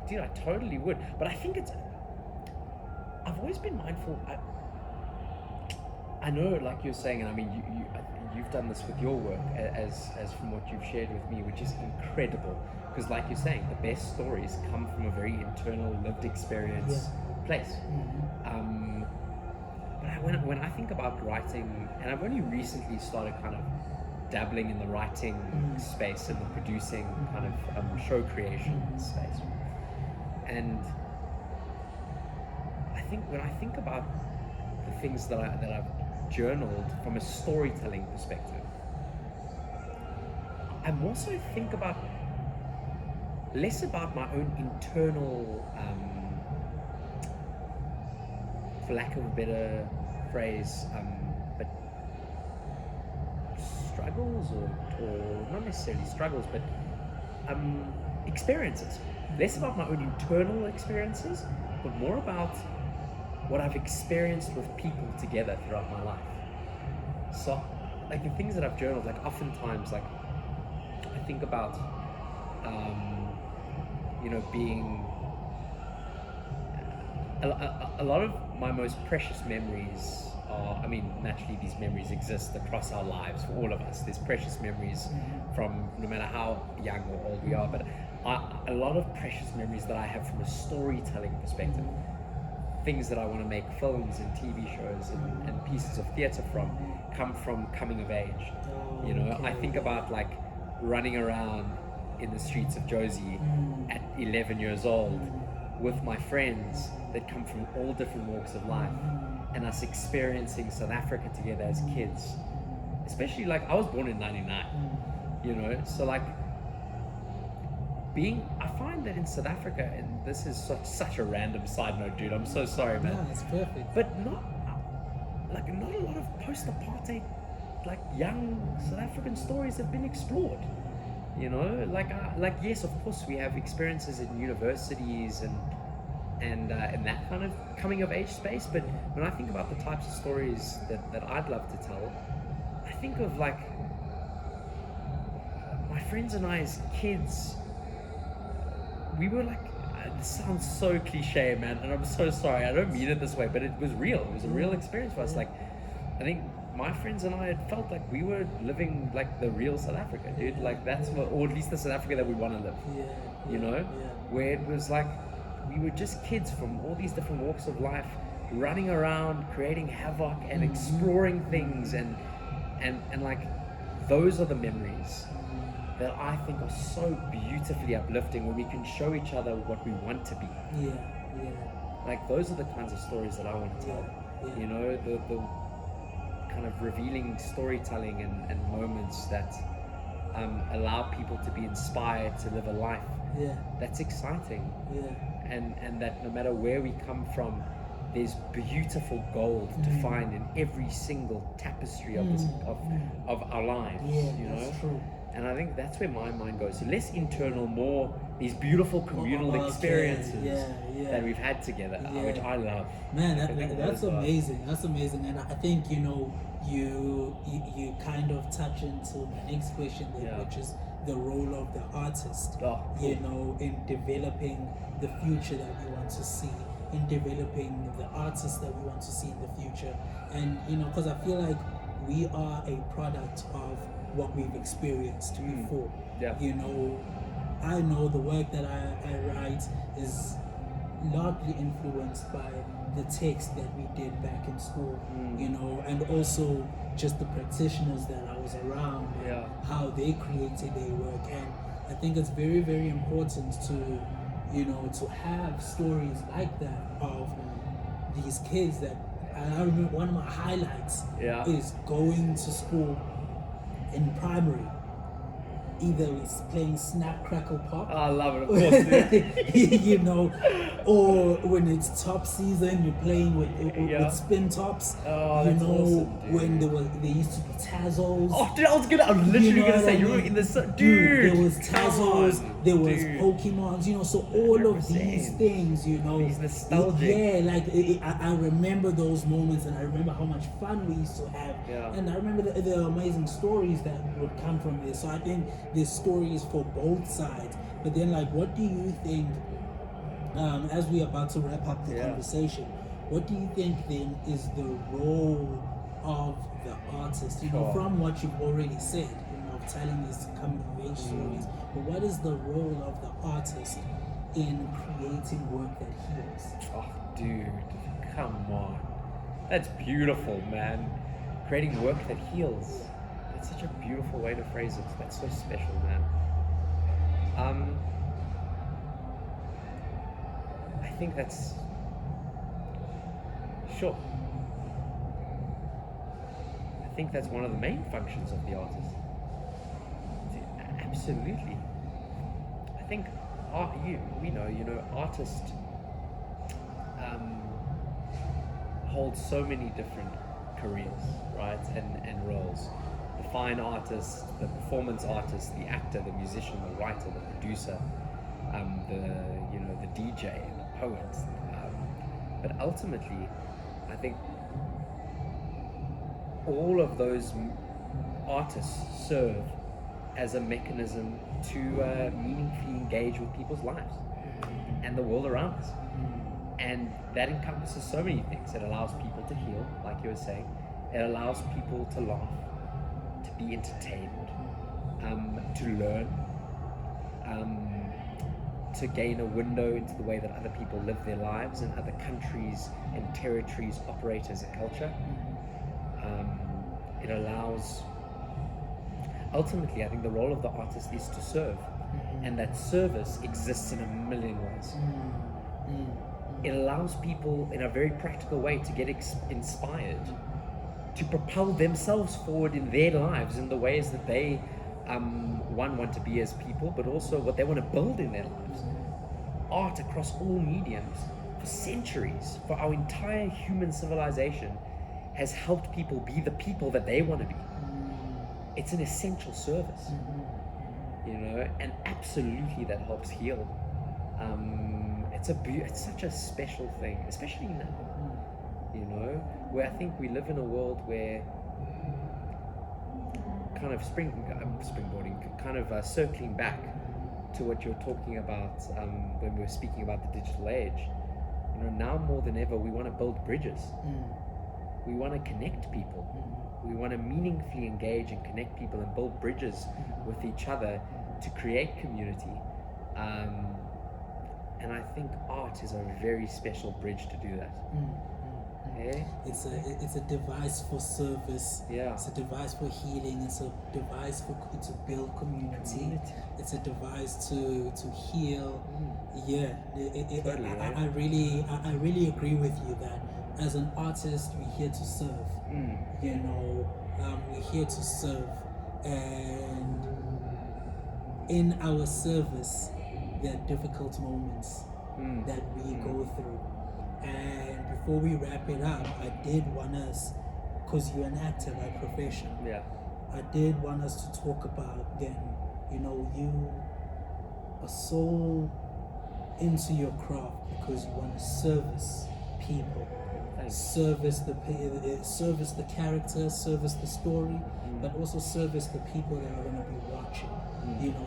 dude, I totally would. But I think I've always been mindful. I know, like you're saying, and I mean, you've done this with your work, as from what you've shared with me, which is incredible. Because, like you're saying, the best stories come from a very internal, lived experience place. But when I think about writing, and I've only recently started kind of dabbling in the writing space and the producing kind of show creation space, and I think when I think about the things that I've journaled from a storytelling perspective, I more so think about less about my own internal, for lack of a better phrase, but struggles or not necessarily struggles, but experiences. Less about my own internal experiences, but more about what I've experienced with people together throughout my life. So, like the things that I've journaled, like oftentimes, like I think about, you know, being a lot of my most precious memories are, I mean, naturally these memories exist across our lives for all of us. There's precious memories from no matter how young or old we are, but a lot of precious memories that I have from a storytelling perspective, things that I want to make films and TV shows and pieces of theatre from, come from coming of age. You know, I think about like running around in the streets of Josie at 11 years old with my friends that come from all different walks of life, and us experiencing South Africa together as kids. Especially, like, I was born in 99, you know, so like I find that in South Africa, and this is such a random side note, dude, I'm so sorry, man. No, it's perfect. But not a lot of post-apartheid, like young South African stories have been explored. You know, like yes, of course we have experiences in universities and that kind of coming of age space. But when I think about the types of stories that I'd love to tell, I think of like my friends and I as kids. We were like, this sounds so cliche, man, and I'm so sorry. I don't mean it this way, but it was real. It was a real experience for us. Like, I think my friends and I had felt like we were living like the real South Africa, dude. Like that's what, or at least the South Africa that we want to live. You know, where it was like we were just kids from all these different walks of life, running around, creating havoc and exploring things, and like those are the memories that I think are so beautifully uplifting when we can show each other what we want to be. Like those are the kinds of stories that I want to tell. You know, the kind of revealing storytelling and moments that allow people to be inspired to live a life that's exciting. And that no matter where we come from, there's beautiful gold to find in every single tapestry of our lives. You know, that's true. And I think that's where my mind goes. So less internal, more these beautiful communal Okay, experiences yeah. that we've had together, which I love. Man, I think that's those are- amazing. That's amazing, and I think you kind of touch into my next question there, which is the role of the artist. Oh, cool. In developing the future that we want to see, in developing the artists that we want to see in the future, and because I feel like we are a product of what we've experienced before. Yeah. I know the work that I write is largely influenced by the text that we did back in school, and also just the practitioners that I was around, and how they created their work. And I think it's very, very important to have stories like that of these kids that. And I remember one of my highlights is going to school in primary. Either it's playing Snap Crackle Pop. I love it, of course. Or when it's top season, you're playing with spin tops. Oh, that's awesome, dude. When there used to be Tazzles. Oh, dude, I was literally gonna say, you were in this, dude. There was Tazzles, there was Pokemons, so all 100%. of these things, These nostalgic. I remember those moments, and I remember how much fun we used to have. Yeah. And I remember the amazing stories that would come from this. So I think there's stories for both sides. But then, what do you think, as we're about to wrap up the conversation, what do you think then is the role of the artist? From what you've already said, of telling these coming of age stories, but what is the role of the artist in creating work that heals? Oh, dude, come on. That's beautiful, man. Creating work that heals. That's such a beautiful way to phrase it. That's so special, man. I think that's... Sure. I think that's one of the main functions of the artist. Absolutely. I think artist holds so many different careers, right? And roles. The fine artist, the performance artist, the actor, the musician, the writer, the producer, the DJ, the poet. But ultimately, I think all of those artists serve as a mechanism to meaningfully engage with people's lives and the world around us. And that encompasses so many things. It allows people to heal, like you were saying. It allows people to laugh, to be entertained, to learn, to gain a window into the way that other people live their lives and other countries and territories operate as a culture. It allows... Ultimately, I think the role of the artist is to serve, and that service exists in a million ways. It allows people in a very practical way to get inspired, to propel themselves forward in their lives in the ways that they want to be as people, but also what they want to build in their lives. Art across all mediums for centuries, for our entire human civilization, has helped people be the people that they want to be. It's an essential service, and absolutely that helps heal. It's such a special thing, especially now, where I think we live in a world where kind of springboarding, kind of circling back to what you're talking about when we were speaking about the digital age. Now more than ever, we want to build bridges. We want to connect people. We want to meaningfully engage and connect people and build bridges with each other to create community. And I think art is a very special bridge to do that. Yeah? It's a device for service. Yeah. It's a device for healing. It's a device to build community. It's a device to heal. Yeah. Totally, right? I really agree with you that as an artist, we're here to serve. We're here to serve, and in our service, there are difficult moments that we go through. And before we wrap it up, I did want us, because you're an actor by profession, I did want us to talk about then, you are so into your craft because you want to service people. Thanks. Service the character, service the story, but also service the people that are going to be watching.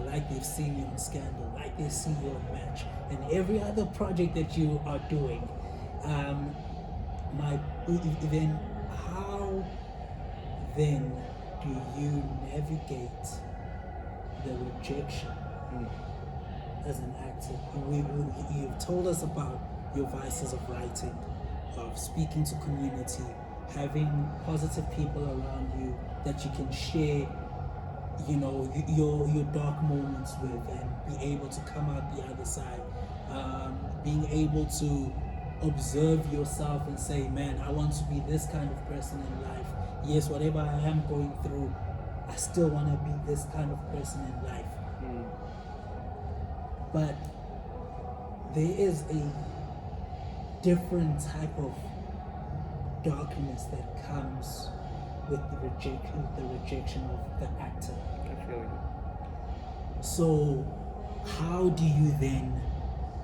Like they've seen you on Scandal, like they see you on Match, and every other project that you are doing. Then how then do you navigate the rejection as an actor? You've told us about your vices of writing, of speaking to community, having positive people around you that you can share, your dark moments with, and be able to come out the other side. Being able to observe yourself and say, man, I want to be this kind of person in life. Yes, whatever I am going through, I still want to be this kind of person in life. But there is a different type of darkness that comes with the rejection of the actor. I feel you. So how do you then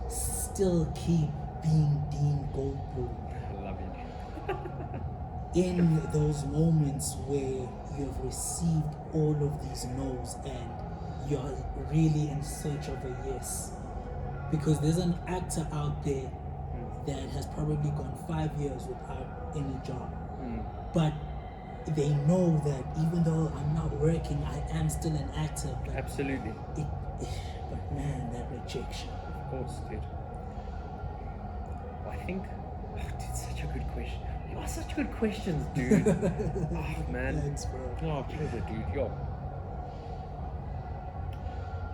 still keep being Dean Goldblum I love you. in those moments where you've received all of these no's and you're really in search of a yes? Because there's an actor out there that has probably gone 5 years without any job, but they know that even though I'm not working, I am still an actor. But Absolutely. But man, that rejection. Of course, dude. Well, I think, dude, such a good question. You ask such good questions, dude. Oh, man. Thanks, bro. Oh, pleasure, dude. Yo.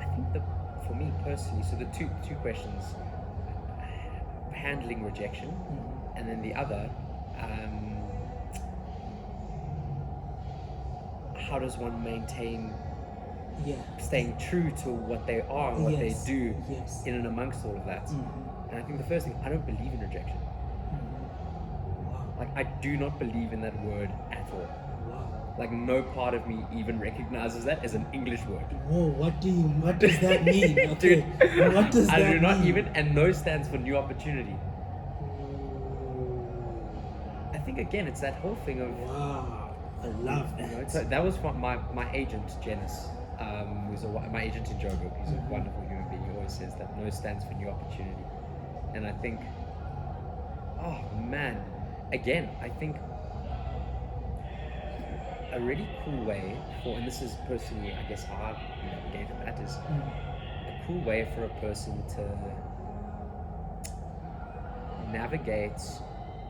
I think for me personally, so the two questions, handling rejection, and then the other, how does one maintain staying true to what they are and what they do in and amongst all of that? And I think the first thing, I don't believe in rejection. Like, I do not believe in that word at all. Like, no part of me even recognizes that as an English word. Whoa, what does that mean? Okay, Dude, what does that mean? I do not even, and no stands for new opportunity. I think, again, it's that whole thing of... Wow, I love that. So that was what my agent, Janice, who's my agent in Joburg. He's a wonderful human being. He always says that no stands for new opportunity. And I think, oh man, again, I think a really cool way and this is personally, I guess, how I've navigated that, is a cool way for a person to navigate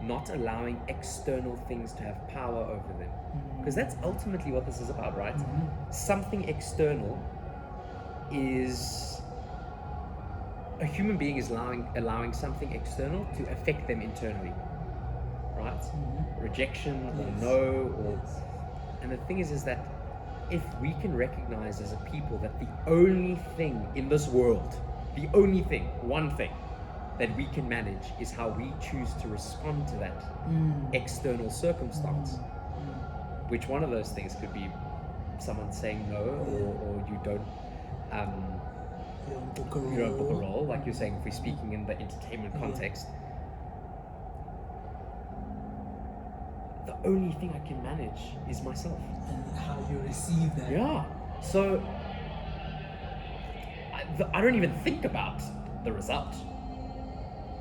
not allowing external things to have power over them. Because that's ultimately what this is about, right? Something external is... A human being is allowing something external to affect them internally, right? Rejection or no, or... And the thing is that if we can recognize as a people that the only thing in this world, the only thing, one thing, that we can manage is how we choose to respond to that external circumstance. Which one of those things could be someone saying no, or you don't book a role, like you're saying, if we're speaking in the entertainment context. The only thing I can manage is myself. And how you receive that. Yeah. So I don't even think about the result.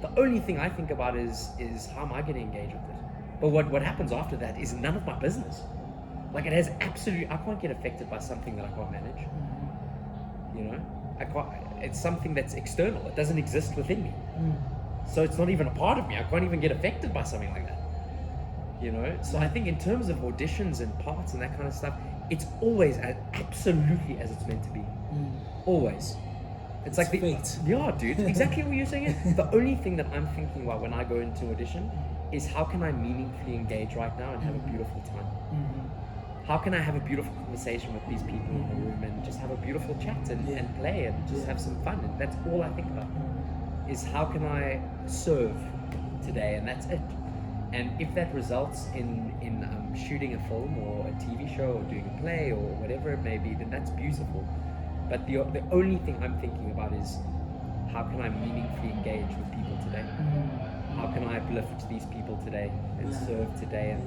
The only thing I think about is how am I going to engage with it? But what happens after that is none of my business. Like, it has absolutely... I can't get affected by something that I can't manage. You know? I can't... It's something that's external. It doesn't exist within me. So it's not even a part of me. I can't even get affected by something like that. You know? So I think in terms of auditions and parts and that kind of stuff, it's always absolutely as it's meant to be. Always. It's like fate. Yeah, dude. Exactly what you're saying. The only thing that I'm thinking about when I go into audition is how can I meaningfully engage right now and have a beautiful time? How can I have a beautiful conversation with these people in the room and just have a beautiful chat and play and just have some fun? And that's all I think about, is how can I serve today? And that's it. And if that results in shooting a film or a TV show or doing a play or whatever it may be, then that's beautiful. But the only thing I'm thinking about is how can I meaningfully engage with people today? How can I uplift these people today and serve today?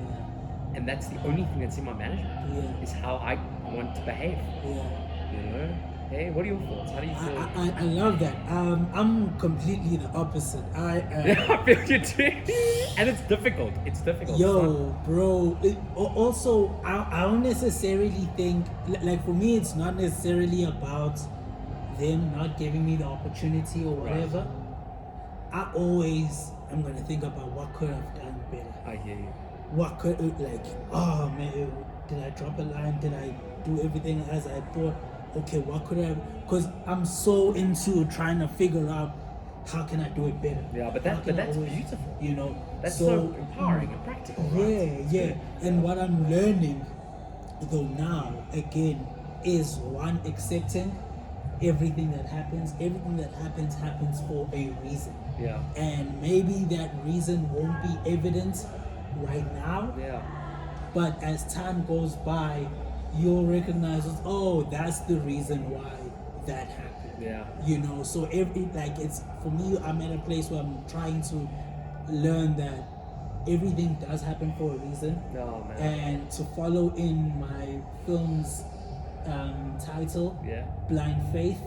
And that's the only thing that's in my management is how I want to behave. You know? Hey, what are your thoughts? How do you feel? I love that. I'm completely the opposite. I feel you too. And it's difficult. It's difficult. Yo, bro. Also, I don't necessarily think, like for me, it's not necessarily about them not giving me the opportunity or whatever. I always am gonna think about what could I've done better. I hear you. What could, like, oh man, did I drop a line? Did I do everything as I thought? Okay, what could I? Because I'm so into trying to figure out how can I do it better. Yeah, but that's beautiful. You know, that's so empowering and practical. Right? Yeah. And what I'm learning, though now again, is one, accepting everything that happens. Everything that happens for a reason. Yeah. And maybe that reason won't be evident right now. Yeah. But as time goes by, you'll recognize, oh, that's the reason why that happened. Yeah. You know, so it's for me, I'm at a place where I'm trying to learn that everything does happen for a reason. Oh, man. And to follow in my film's title, Blind Faith.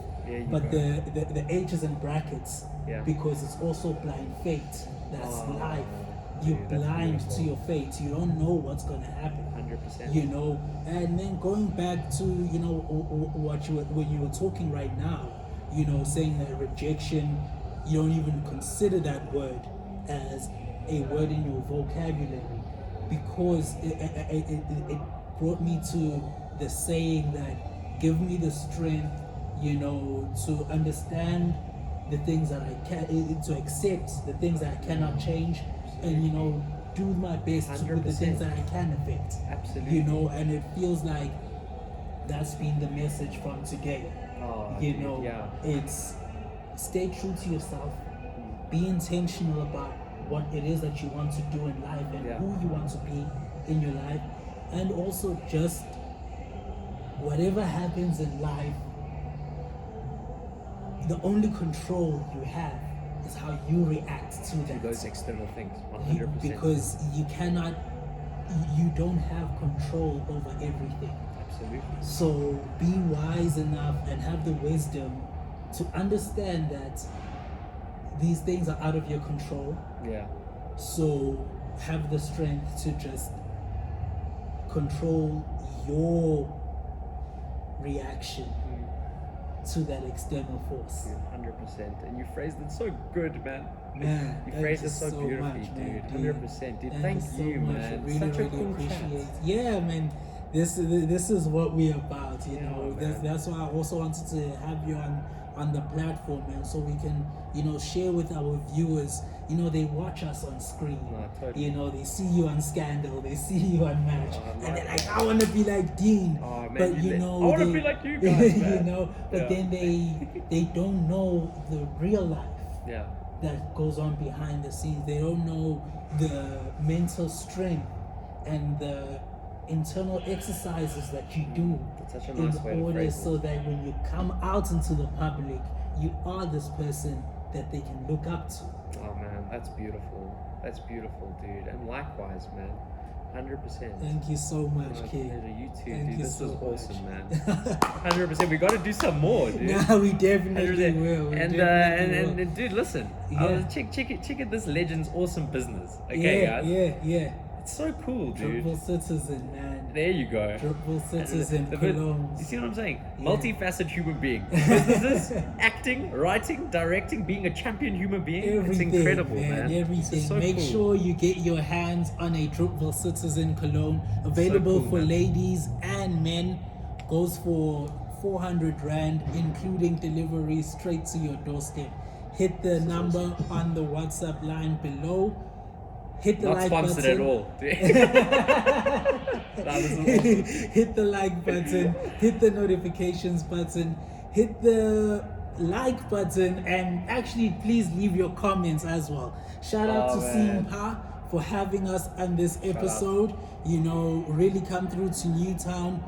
But the H is in brackets because it's also blind fate. That's life. You're blind to your fate. You don't know what's going to happen. 100%. You know, and then going back to, you know, when you were talking right now, you know, saying that rejection, you don't even consider that word as a word in your vocabulary, because it brought me to the saying that give me the strength, you know, to understand the things that I can, to accept the things that I cannot change, and, you know, do my best with the things that I can affect. Absolutely. You know, and it feels like that's been the message from today. You know, it's stay true to yourself, be intentional about what it is that you want to do in life and who you want to be in your life, and also just whatever happens in life, the only control you have is how you react to that. Those external things, 100%. Because you don't have control over everything. Absolutely. So be wise enough and have the wisdom to understand that these things are out of your control. Yeah. So have the strength to just control your reaction to that external force. 100%. And you phrased it so good, man. Man, you phrased it so beautifully, dude. 100%. Dude, thank you, man. Really, Such a really cool appreciate. chat. Yeah, man. This is what we're about, you know. Man. That's why I also wanted to have you on the platform, man, so we can, you know, share with our viewers. You know, they watch us on screen. No, totally. You know, they see you on Scandal, they see you on Match, and they're like, I want to be like Dean. Oh, man, but you know, I want to be like you guys, man. You know, but then they don't know the real life that goes on behind the scenes. They don't know the mental strength and the internal exercises that you do That's such a nice way to order phrase so that when you come out into the public, you are this person that they can look up to. Oh man, that's beautiful. That's beautiful, dude. And likewise, man. 100%. Thank you so much, kid. You too, Thank dude. you This so was much. awesome, man. 100%. We got to do some more, dude. Nah, we definitely 100%. will. We And definitely will. dude, listen. Check out this legend's awesome business. Okay, guys. Yeah. It's so cool, dude. Triple citizen, man. There you go. Triple citizen, Cologne. You see what I'm saying? Multifaceted human being. Businesses, acting, writing, directing, being a champion human being. Everything, it's incredible, man. Everything. This is so Make cool. sure you get your hands on a Triple Citizen cologne. Available So cool, for man. ladies and men. Goes for 400 Rand, including delivery straight to your doorstep. Hit the number on the WhatsApp line below. Hit the Not like sponsored button. at all. Nah, this is awesome. Hit the like button, hit the notifications button, hit the like button, and actually please leave your comments as well. Shout out to man. Simpa for having us on this episode. You know, really come through to Newtown,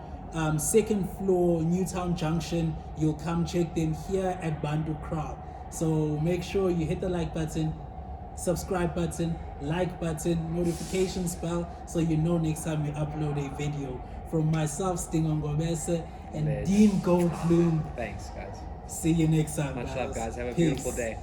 second floor, Newtown Junction. You'll come check them here at Bantu Crowd. So make sure you hit the like button, subscribe button, like button, notifications bell, so you know next time we upload a video. From myself, Stingo Ngobese, and Dean Goldblum. Thanks, guys. See you next time. Much love, guys. Have a Peace. beautiful day.